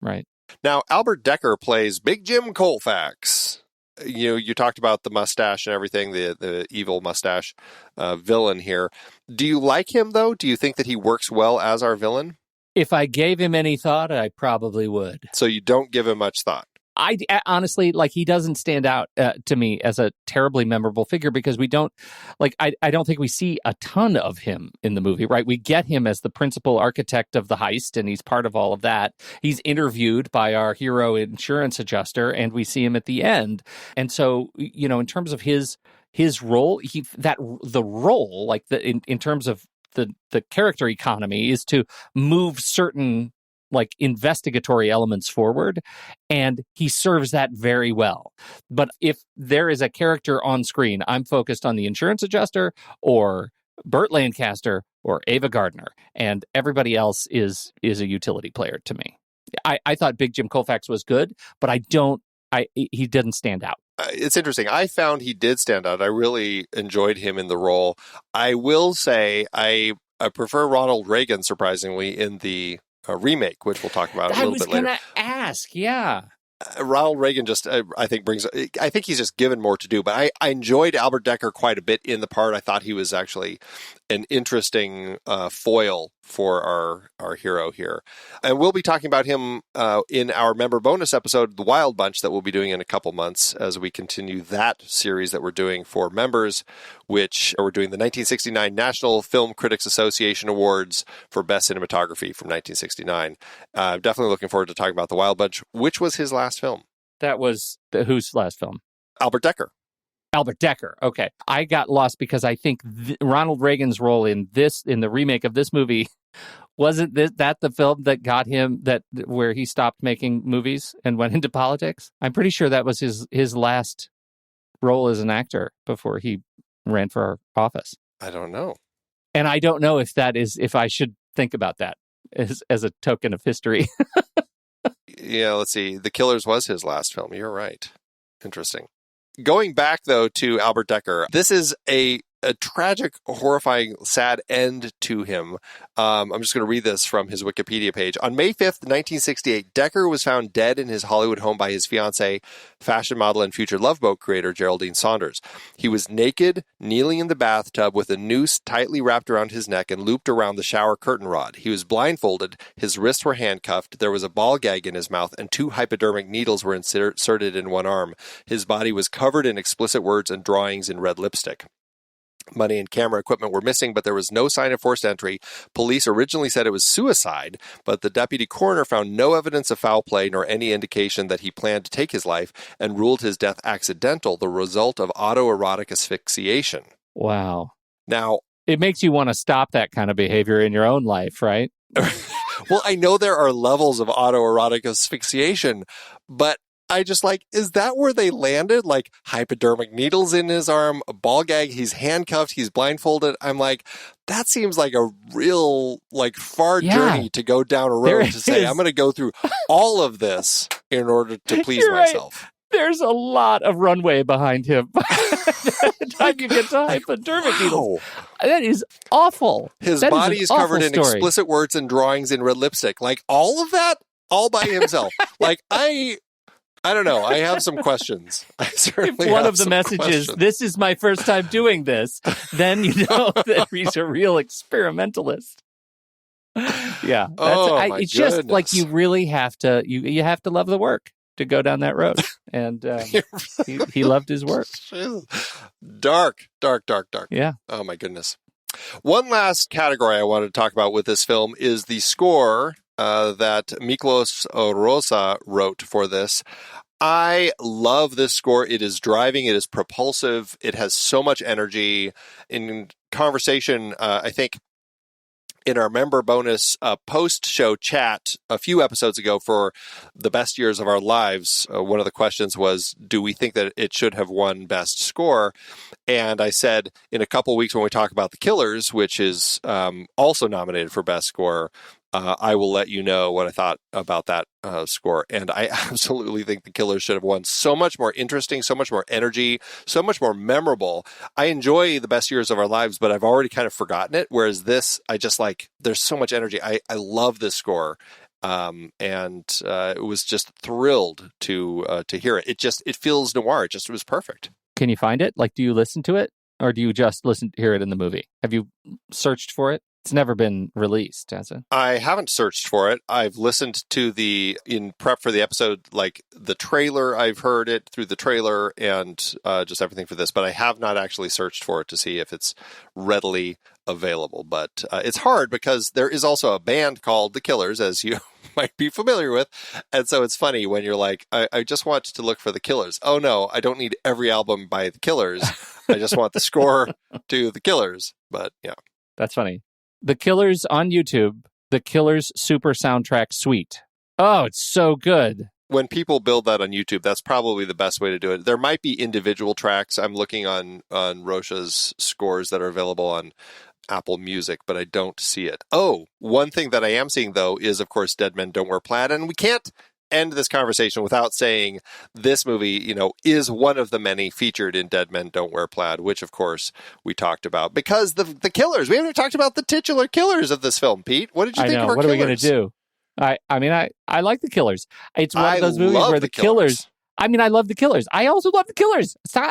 right. Now, Albert Decker plays Big Jim Colfax. You talked about the mustache and everything, the evil mustache villain here. Do you like him, though? Do you think that he works well as our villain? If I gave him any thought, I probably would. So you don't give him much thought? I honestly, he doesn't stand out to me as a terribly memorable figure because we don't, I don't think we see a ton of him in the movie, right? We get him as the principal architect of the heist, and he's part of all of that. He's interviewed by our hero insurance adjuster, and we see him at the end. And so, in terms of his role, the role, in terms of the character economy, is to move certain investigatory elements forward, and he serves that very well. But if there is a character on screen, I'm focused on the insurance adjuster or Burt Lancaster or Ava Gardner, and everybody else is a utility player to me. I thought Big Jim Colfax was good, but he didn't stand out. It's interesting. I found he did stand out. I really enjoyed him in the role. I will say I prefer Ronald Reagan, surprisingly, in the remake, which we'll talk about a little bit later. I was going to ask, yeah. Ronald Reagan just, I think he's just given more to do, but I enjoyed Albert Decker quite a bit in the part. I thought he was actually an interesting foil for our hero here. And we'll be talking about him in our member bonus episode, The Wild Bunch, that we'll be doing in a couple months as we continue that series that we're doing for members, which we're doing the 1969 National Film Critics Association Awards for Best Cinematography from 1969. Definitely looking forward to talking about The Wild Bunch, which was his last film. That was whose last film? Albert Decker. Albert Decker. Okay. I got lost because I think Ronald Reagan's role in the remake of this movie, wasn't that the film that got him where he stopped making movies and went into politics? I'm pretty sure that was his last role as an actor before he ran for office. I don't know. And I don't know if I should think about that as a token of history. Yeah, let's see. The Killers was his last film. You're right. Interesting. Going back, though, to Albert Decker, this is a tragic, horrifying, sad end to him. I'm just going to read this from his Wikipedia page. On May 5th, 1968, Decker was found dead in his Hollywood home by his fiancée, fashion model and future Love Boat creator Geraldine Saunders. He was naked, kneeling in the bathtub with a noose tightly wrapped around his neck and looped around the shower curtain rod. He was blindfolded, his wrists were handcuffed, there was a ball gag in his mouth, and 2 hypodermic needles were inserted in one arm. His body was covered in explicit words and drawings in red lipstick. Money and camera equipment were missing, but there was no sign of forced entry. Police originally said it was suicide, but the deputy coroner found no evidence of foul play nor any indication that he planned to take his life and ruled his death accidental, the result of autoerotic asphyxiation. Wow. Now, it makes you want to stop that kind of behavior in your own life, right? well, I know there are levels of autoerotic asphyxiation, but I just is that where they landed? Like hypodermic needles in his arm, a ball gag, he's handcuffed, he's blindfolded. I'm like, that seems like a real, far journey to go down a road to say, I'm going to go through all of this in order to please myself. Right. There's a lot of runway behind him. By the time you get to hypodermic needles. That is awful. His body is covered in explicit words and drawings in red lipstick. All of that, all by himself. I don't know. I have some questions. If one of the messages, this is my first time doing this, then you know that he's a real experimentalist. Yeah. It's just you really have to, you have to love the work to go down that road. And he loved his work. Dark. Yeah. Oh, my goodness. One last category I wanted to talk about with this film is the score that Miklos Rosa wrote for this. I love this score. It is driving. It is propulsive. It has so much energy. In conversation, I think, in our member bonus post-show chat a few episodes ago for the best years of our lives, one of the questions was, do we think that it should have won best score? And I said, in a couple weeks when we talk about The Killers, which is also nominated for best score, I will let you know what I thought about that score. And I absolutely think The Killers should have won. So much more interesting, so much more energy, so much more memorable. I enjoy The Best Years of Our Lives, but I've already kind of forgotten it. Whereas this, I just there's so much energy. I love this score. And it was just thrilled to hear it. It feels noir. It was perfect. Can you find it? Do you listen to it? Or do you just hear it in the movie? Have you searched for it? It's never been released, has it? I haven't searched for it. I've listened to in prep for the episode, the trailer. I've heard it through the trailer and just everything for this, but I have not actually searched for it to see if it's readily available. But it's hard because there is also a band called The Killers, as you might be familiar with. And so it's funny when you're I just want to look for The Killers. Oh no, I don't need every album by The Killers. I just want the score to The Killers. But yeah. That's funny. The Killers on YouTube, The Killers Super Soundtrack Suite. Oh, it's so good. When people build that on YouTube, that's probably the best way to do it. There might be individual tracks. I'm looking on Rosha's scores that are available on Apple Music, but I don't see it. Oh, one thing that I am seeing, though, is, of course, Dead Men Don't Wear Plaid. And we can't end this conversation without saying this movie, is one of the many featured in Dead Men Don't Wear Plaid, which, of course, we talked about. Because the killers, we haven't even talked about the titular killers of this film, Pete. What did you think of our What killers? Are we going to do? I like the Killers. It's one of those movies where the killers. I love the Killers. I also love the Killers. So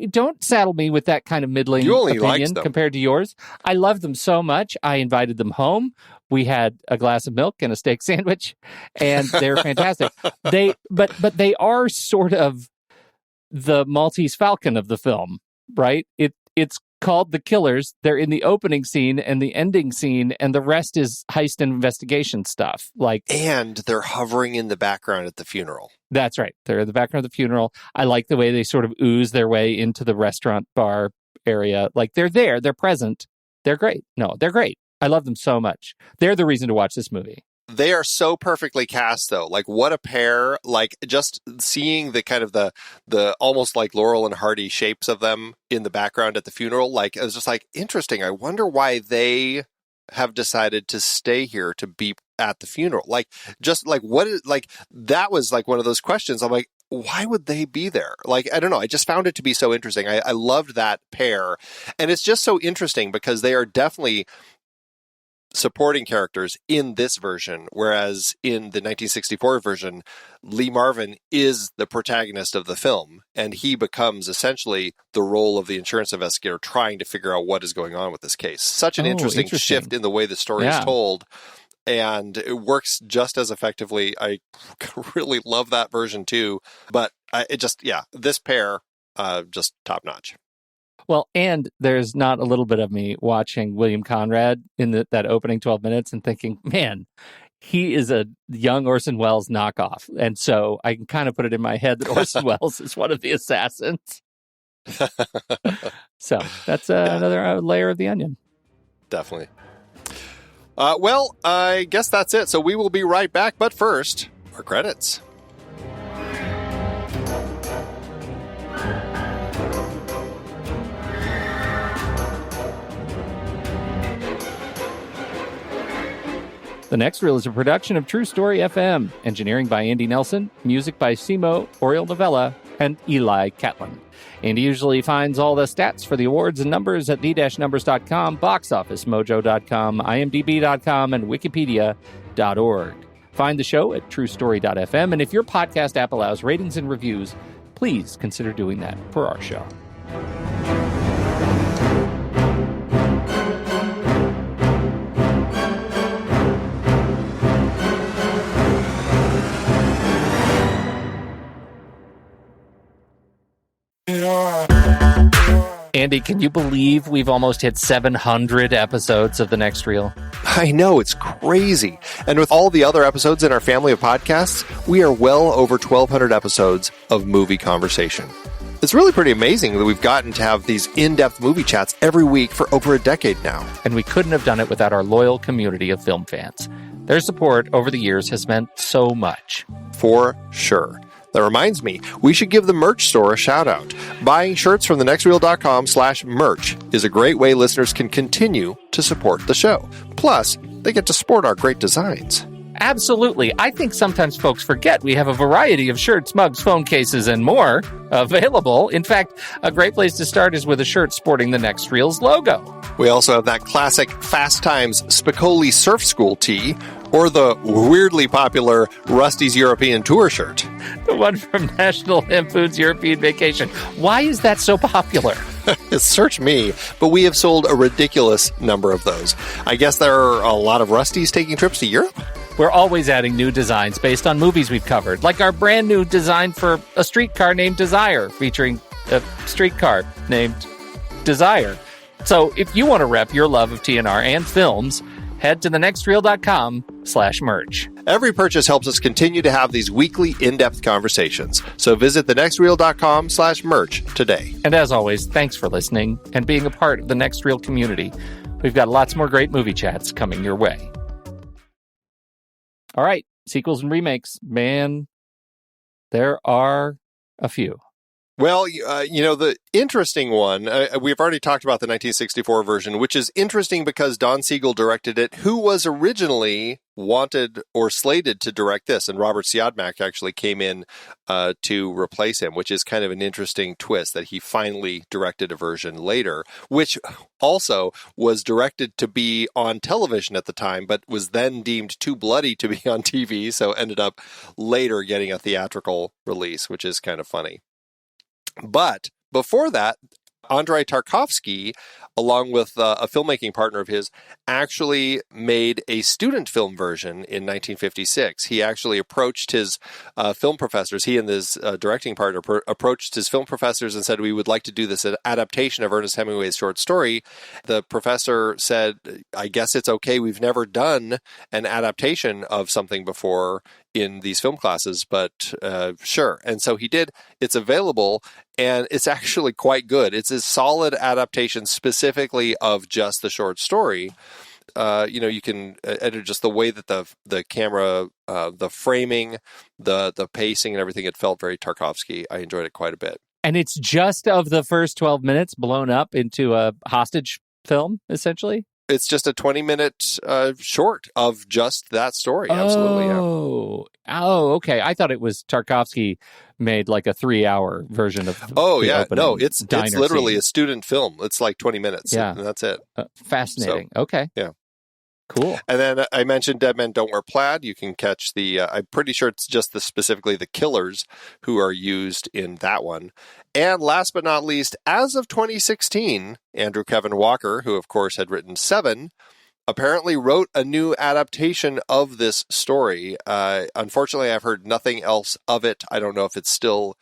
don't saddle me with that kind of middling opinion compared to yours. I love them so much. I invited them home. We had a glass of milk and a steak sandwich, and they're fantastic. But they are sort of the Maltese Falcon of the film, right? It's called The Killers. They're in the opening scene and the ending scene, and the rest is heist and investigation stuff. And they're hovering in the background at the funeral. That's right. They're in the background of the funeral. I like the way they sort of ooze their way into the restaurant bar area. They're there. They're present. They're great. No, they're great. I love them so much. They're the reason to watch this movie. They are so perfectly cast, though. What a pair. Just seeing the kind of the almost like Laurel and Hardy shapes of them in the background at the funeral. It was just interesting. I wonder why they have decided to stay here to be at the funeral. What is, that was one of those questions. I'm why would they be there? I don't know. I just found it to be so interesting. I loved that pair. And it's just so interesting because they are definitely supporting characters in this version, whereas in the 1964 version, Lee Marvin is the protagonist of the film, and he becomes essentially the role of the insurance investigator trying to figure out what is going on with this case. Such an interesting shift in the way the story is told, and it works just as effectively. I really love that version too, but this pair, just top notch. Well, and there's not a little bit of me watching William Conrad in that opening 12 minutes and thinking, man, he is a young Orson Welles knockoff. And so I can kind of put it in my head that Orson Welles is one of the assassins. So that's another layer of the onion. Definitely. Well, I guess that's it. So we will be right back. But first, our credits. The Next Reel is a production of True Story FM. Engineering by Andy Nelson. Music by Simo, Oriel Novella, and Eli Catlin. Andy usually finds all the stats for the awards and numbers at the-numbers.com, boxofficemojo.com, imdb.com, and wikipedia.org. Find the show at truestory.fm, and if your podcast app allows ratings and reviews, please consider doing that for our show. Andy, can you believe we've almost hit 700 episodes of The Next Reel? I know, it's crazy. And with all the other episodes in our family of podcasts, we are well over 1,200 episodes of movie conversation. It's really pretty amazing that we've gotten to have these in-depth movie chats every week for over a decade now. And we couldn't have done it without our loyal community of film fans. Their support over the years has meant so much. For sure. That reminds me, we should give the merch store a shout out. Buying shirts from thenextreel.com/merch is a great way listeners can continue to support the show. Plus, they get to sport our great designs. Absolutely. I think sometimes folks forget we have a variety of shirts, mugs, phone cases, and more available. In fact, a great place to start is with a shirt sporting the Next Reel's logo. We also have that classic Fast Times Spicoli Surf School tee, or the weirdly popular Rusty's European Tour shirt. The one from National Lampoon's European Vacation. Why is that so popular? Search me, but we have sold a ridiculous number of those. I guess there are a lot of Rustys taking trips to Europe? We're always adding new designs based on movies we've covered, like our brand new design for a streetcar named Desire, featuring a streetcar named Desire. So if you want to rep your love of TNR and films, head to thenextreel.com/merch. Every purchase helps us continue to have these weekly in-depth conversations. So visit thenextreel.com/merch today. And as always, thanks for listening and being a part of the Next Reel community. We've got lots more great movie chats coming your way. All right, sequels and remakes. Man, there are a few. Well, the interesting one, we've already talked about the 1964 version, which is interesting because Don Siegel directed it, who was originally wanted or slated to direct this, and Robert Siodmak actually came in to replace him, which is kind of an interesting twist that he finally directed a version later, which also was directed to be on television at the time, but was then deemed too bloody to be on TV, so ended up later getting a theatrical release, which is kind of funny. But before that, Andrei Tarkovsky, along with a filmmaking partner of his, actually made a student film version in 1956. He actually approached his film professors. He and his directing partner approached his film professors and said, we would like to do this adaptation of Ernest Hemingway's short story. The professor said, I guess it's okay. We've never done an adaptation of something before in these film classes, but sure. And so he did. It's available, and it's actually quite good. It's a solid adaptation specifically of just the short story. You can edit just the way that the camera, the framing, the pacing and everything. It felt very Tarkovsky. I enjoyed it quite a bit. And it's just of the first 12 minutes blown up into a hostage film, essentially? It's just a 20-minute short of just that story. Absolutely, yeah. Oh, okay. I thought it was Tarkovsky made like a 3-hour version of. Oh, yeah. No, it's literally scene. A student film. It's like 20 minutes. Yeah, and that's it. Fascinating. So, okay. Yeah. Cool. And then I mentioned Dead Men Don't Wear Plaid. You can catch I'm pretty sure it's just specifically the killers who are used in that one. And last but not least, as of 2016, Andrew Kevin Walker, who of course had written Seven, apparently wrote a new adaptation of this story. Unfortunately, I've heard nothing else of it. I don't know if it still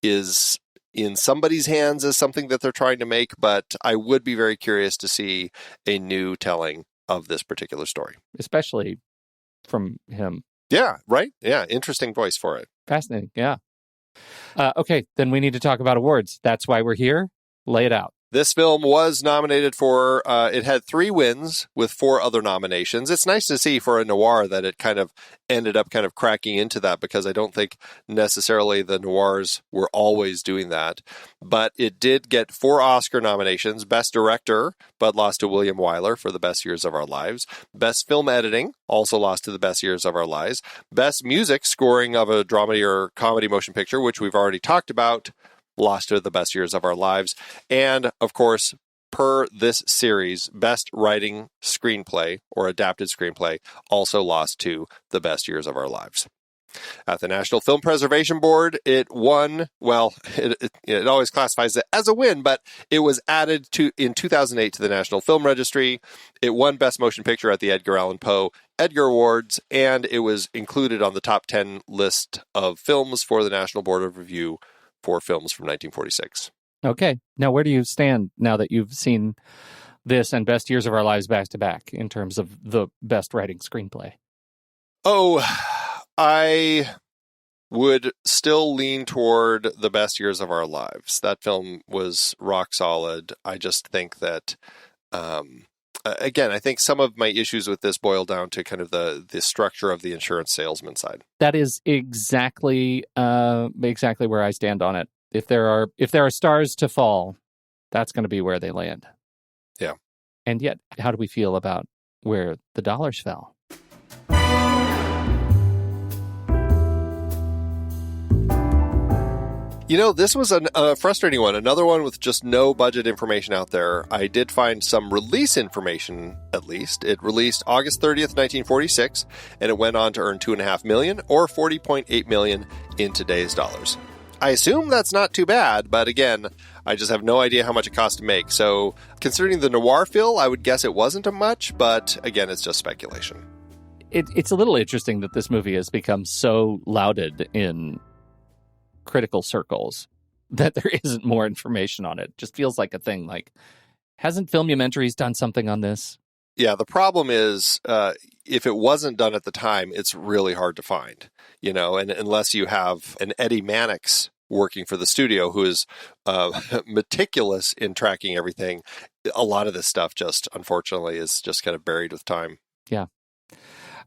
is in somebody's hands as something that they're trying to make, but I would be very curious to see a new telling of this particular story. Especially from him. Yeah, right? Yeah, interesting voice for it. Fascinating, yeah. Okay, then we need to talk about awards. That's why we're here. Lay it out. This film was nominated for, it had 3 wins with 4 other nominations. It's nice to see for a noir that it kind of ended up kind of cracking into that, because I don't think necessarily the noirs were always doing that. But it did get 4 Oscar nominations. Best Director, but lost to William Wyler for The Best Years of Our Lives. Best Film Editing, also lost to The Best Years of Our Lives. Best Music, scoring of a dramedy or comedy motion picture, which we've already talked about, lost to The Best Years of Our Lives. And, of course, per this series, Best Writing Screenplay or Adapted Screenplay also lost to The Best Years of Our Lives. At the National Film Preservation Board, it won, well, it always classifies it as a win, but it was added to in 2008 to the National Film Registry. It won Best Motion Picture at the Edgar Allan Poe Edgar Awards, and it was included on the top 10 list of films for the National Board of Review for films from 1946. Okay. Now, where do you stand now that you've seen this and Best Years of Our Lives back to back in terms of the best writing screenplay? Oh, I would still lean toward The Best Years of Our Lives. That film was rock solid. I just think that, again, I think some of my issues with this boil down to kind of the structure of the insurance salesman side. That is exactly where I stand on it. If there are stars to fall, that's going to be where they land. Yeah. And yet, how do we feel about where the dollars fell? You know, this was a frustrating one. Another one with just no budget information out there. I did find some release information, at least. It released August 30th, 1946, and it went on to earn $2.5 million or $40.8 million in today's dollars. I assume that's not too bad, but again, I just have no idea how much it cost to make. So, considering the noir feel, I would guess it wasn't a much, but again, it's just speculation. It's a little interesting that this movie has become so lauded in critical circles that there isn't more information on it. Just feels like a thing. Like, hasn't Filmumentaries done something on this? Yeah, the problem is, if it wasn't done at the time, it's really hard to find, you know, and unless you have an Eddie Mannix working for the studio who is meticulous in tracking everything, a lot of this stuff just, unfortunately, is just kind of buried with time. Yeah.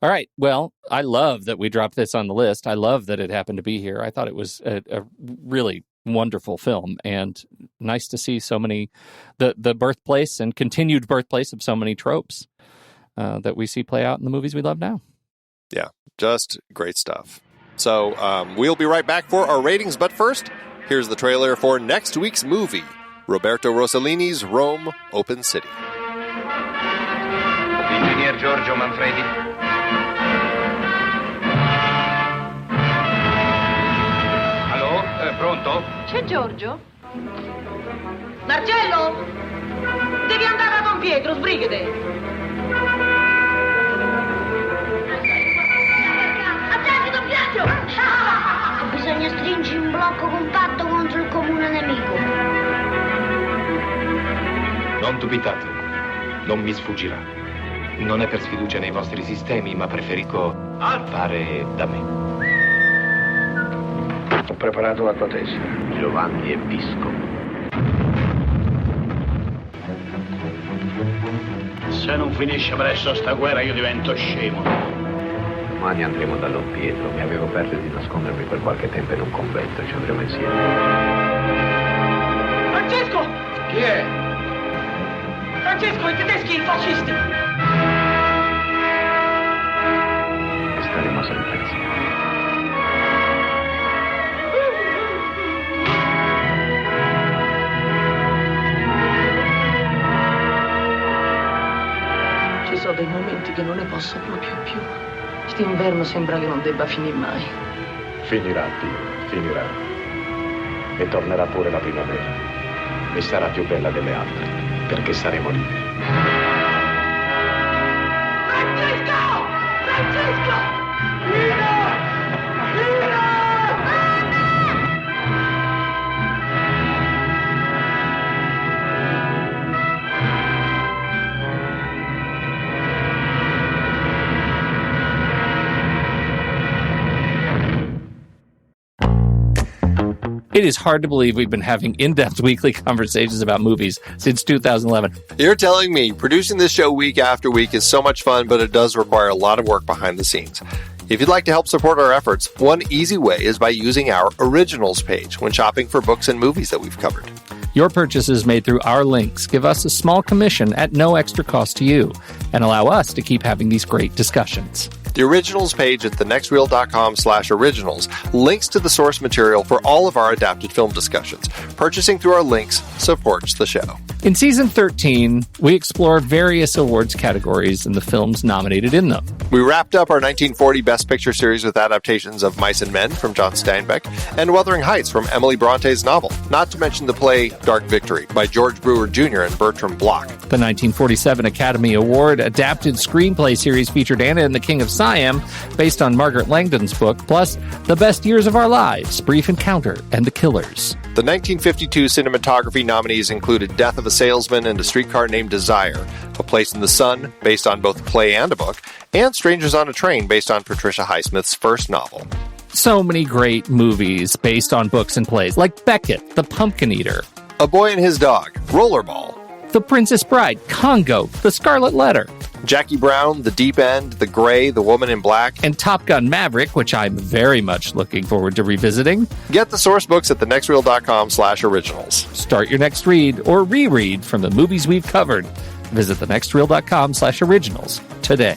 All right. Well, I love that we dropped this on the list. I love that it happened to be here. I thought it was a really wonderful film, and nice to see so many, the birthplace and continued birthplace of so many tropes that we see play out in the movies we love now. Yeah, just great stuff. So we'll be right back for our ratings, but first, here's the trailer for next week's movie, Roberto Rossellini's Rome, Open City. Engineer Giorgio Manfredi. Pronto? C'è Giorgio? Marcello! Devi andare a Don Pietro, sbrigate! Attenti, Don Pietro! Bisogna stringere un blocco compatto contro il comune nemico. Non dubitate, non mi sfuggirà. Non è per sfiducia nei vostri sistemi, ma preferisco fare da me. Ho preparato la tua tesi. Giovanni e Visco. Se non finisce presto sta guerra io divento scemo. Domani andremo da Don Pietro. Mi avevo perso di nascondermi per qualche tempo in un convento. Ci andremo insieme. Francesco! Chi è? Francesco, i tedeschi, i fascisti! E staremo sempre insieme. Ci sono dei momenti che non ne posso proprio più. Quest'inverno sembra che non debba finire mai. Finirà, Dio, finirà. E tornerà pure la primavera. E sarà più bella delle altre, perché saremo liberi. Francesco! Francesco! Nina! Nina! It is hard to believe we've been having in-depth weekly conversations about movies since 2011. You're telling me producing this show week after week is so much fun, but it does require a lot of work behind the scenes. If you'd like to help support our efforts, one easy way is by using our Originals page when shopping for books and movies that we've covered. Your purchases made through our links give us a small commission at no extra cost to you and allow us to keep having these great discussions. The Originals page at thenextreel.com/originals links to the source material for all of our adapted film discussions. Purchasing through our links supports the show. In Season 13, we explore various awards categories and the films nominated in them. We wrapped up our 1940 Best Picture series with adaptations of Mice and Men from John Steinbeck and Wuthering Heights from Emily Bronte's novel, not to mention the play Dark Victory by George Brewer Jr. and Bertram Bloch. The 1947 Academy Award adapted screenplay series featured Anna and the King of Siam, based on Margaret Langdon's book, plus The Best Years of Our Lives, Brief Encounter, and The Killers. The 1952 cinematography nominees included Death of a Salesman and A Streetcar Named Desire, A Place in the Sun, based on both a play and a book, and Strangers on a Train, based on Patricia Highsmith's first novel. So many great movies based on books and plays, like Beckett, The Pumpkin Eater, A Boy and His Dog, Rollerball, The Princess Bride, Congo, The Scarlet Letter, Jackie Brown, The Deep End, The Gray, The Woman in Black, and Top Gun Maverick, which I'm very much looking forward to revisiting. Get the source books at thenextreel.com/originals. Start your next read or reread from the movies we've covered. Visit thenextreel.com/originals today.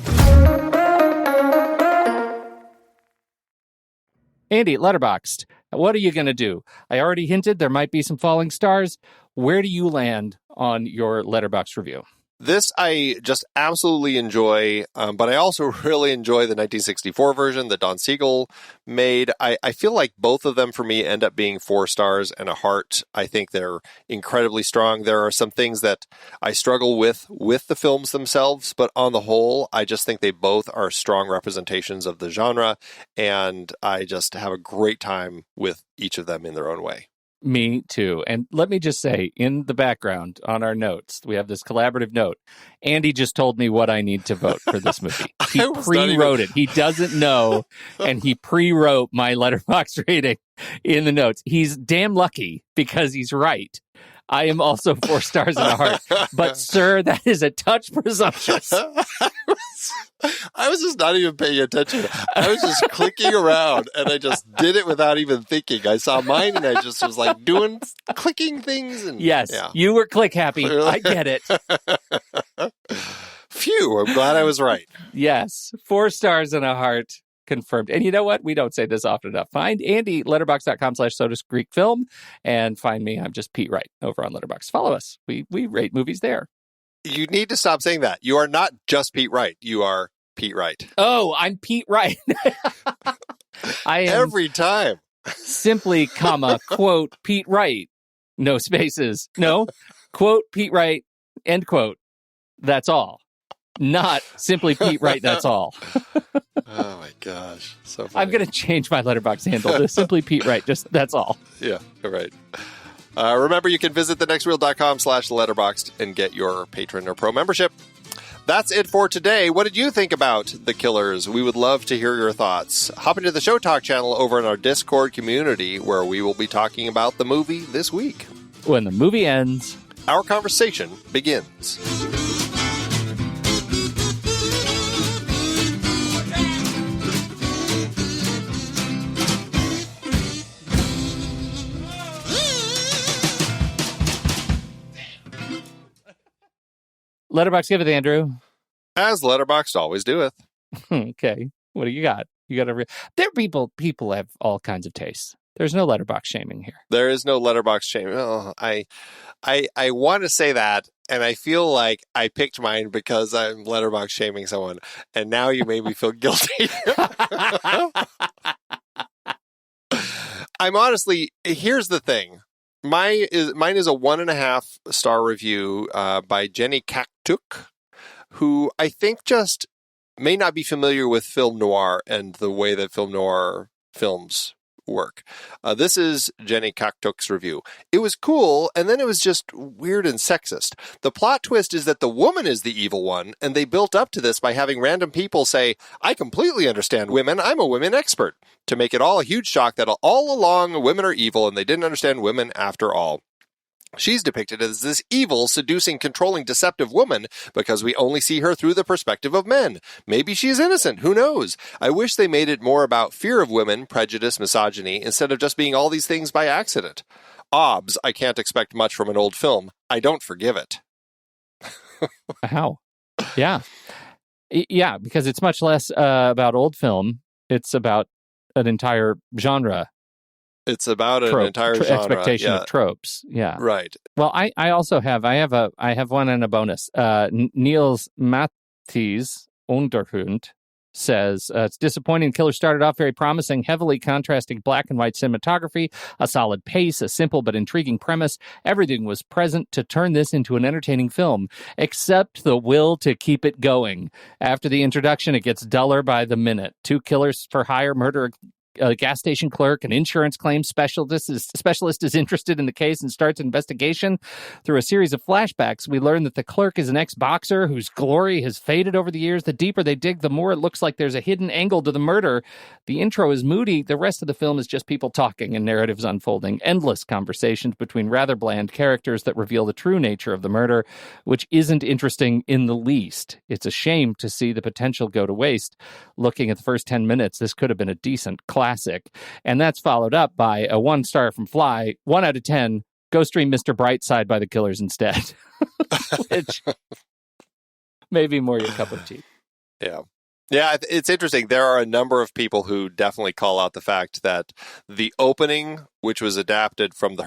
Andy, Letterboxd, what are you going to do? I already hinted there might be some falling stars. Where do you land on your Letterboxd review? This I just absolutely enjoy, but I also really enjoy the 1964 version that Don Siegel made. I feel like both of them for me end up being 4 stars and a heart. I think they're incredibly strong. There are some things that I struggle with the films themselves, but on the whole, I just think they both are strong representations of the genre, and I just have a great time with each of them in their own way. Me too. And let me just say, in the background on our notes, we have this collaborative note. Andy just told me what I need to vote for this movie. He pre-wrote it. He doesn't know, and he pre-wrote my Letterboxd rating in the notes. He's damn lucky because he's right. I am also 4 stars and a heart. But, sir, that is a touch presumptuous. I was just not even paying attention. I was just clicking around, and I just did it without even thinking. I saw mine, and I just was like clicking things. And, yes, yeah. You were click happy. I get it. Phew, I'm glad I was right. Yes, 4 stars and a heart. Confirmed. And you know what? We don't say this often enough. Find Andy, letterboxd.com/SodaScreekFilm, and find me. I'm just Pete Wright over on Letterboxd. Follow us. We rate movies there. You need to stop saying that. You are not just Pete Wright. You are Pete Wright. Oh, I'm Pete Wright. I am every time. Simply, quote, Pete Wright. No spaces. No, quote, Pete Wright, end quote. That's all. Not simply Pete Wright, that's all. Oh my gosh. So funny. I'm going to change my Letterboxd handle to simply Pete Wright, just that's all. Yeah, right. Remember, you can visit thenextreel.com/letterboxd and get your patron or pro membership. That's it for today. What did you think about The Killers? We would love to hear your thoughts. Hop into the Show Talk channel over in our Discord community, where we will be talking about the movie this week. When the movie ends, our conversation begins. Letterboxd giveth, Andrew. As Letterboxd always doeth. Okay. What do you got? You got there people have all kinds of tastes. There's no Letterboxd shaming here. There is no Letterboxd shaming. Oh, I want to say that, and I feel like I picked mine because I'm Letterboxd shaming someone, and now you made me feel guilty. I'm honestly, here's the thing. Mine is a 1.5 star review by Jenny Kaktuk, who I think just may not be familiar with film noir and the way that film noir films work. This is Jenny Kaktuk's review. It was cool, and then it was just weird and sexist. The plot twist is that the woman is the evil one, and they built up to this by having random people say, I completely understand women, I'm a women expert, to make it all a huge shock that all along women are evil and they didn't understand women after all. She's depicted as this evil, seducing, controlling, deceptive woman because we only see her through the perspective of men. Maybe she's innocent. Who knows? I wish they made it more about fear of women, prejudice, misogyny, instead of just being all these things by accident. Obs, I can't expect much from an old film. I don't forgive it. How? Yeah. Yeah, because it's much less about old film. It's about an entire genre. It's about an entire genre. Expectation of tropes. Yeah. Right. Well, I also have one and a bonus. Niels Matthijs Onderhund says, it's disappointing. Killer started off very promising, heavily contrasting black and white cinematography, a solid pace, a simple but intriguing premise. Everything was present to turn this into an entertaining film, except the will to keep it going. After the introduction, it gets duller by the minute. Two killers for hire murder a gas station clerk, an insurance claims specialist is interested in the case and starts an investigation. Through a series of flashbacks, we learn that the clerk is an ex-boxer whose glory has faded over the years. The deeper they dig, the more it looks like there's a hidden angle to the murder. The intro is moody. The rest of the film is just people talking and narratives unfolding. Endless conversations between rather bland characters that reveal the true nature of the murder, which isn't interesting in the least. It's a shame to see the potential go to waste. Looking at the first 10 minutes, this could have been a decent classic. And that's followed up by a 1 star from Fly, 1 out of 10. Go stream Mr. Brightside by the Killers instead. Which may be more your cup of tea. Yeah. Yeah, it's interesting. There are a number of people who definitely call out the fact that the opening, which was adapted from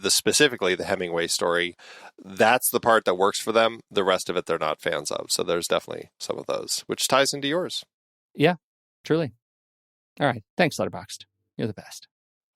specifically the Hemingway story, that's the part that works for them. The rest of it, they're not fans of. So there's definitely some of those, which ties into yours. Yeah, truly. All right. Thanks, Letterboxd. You're the best.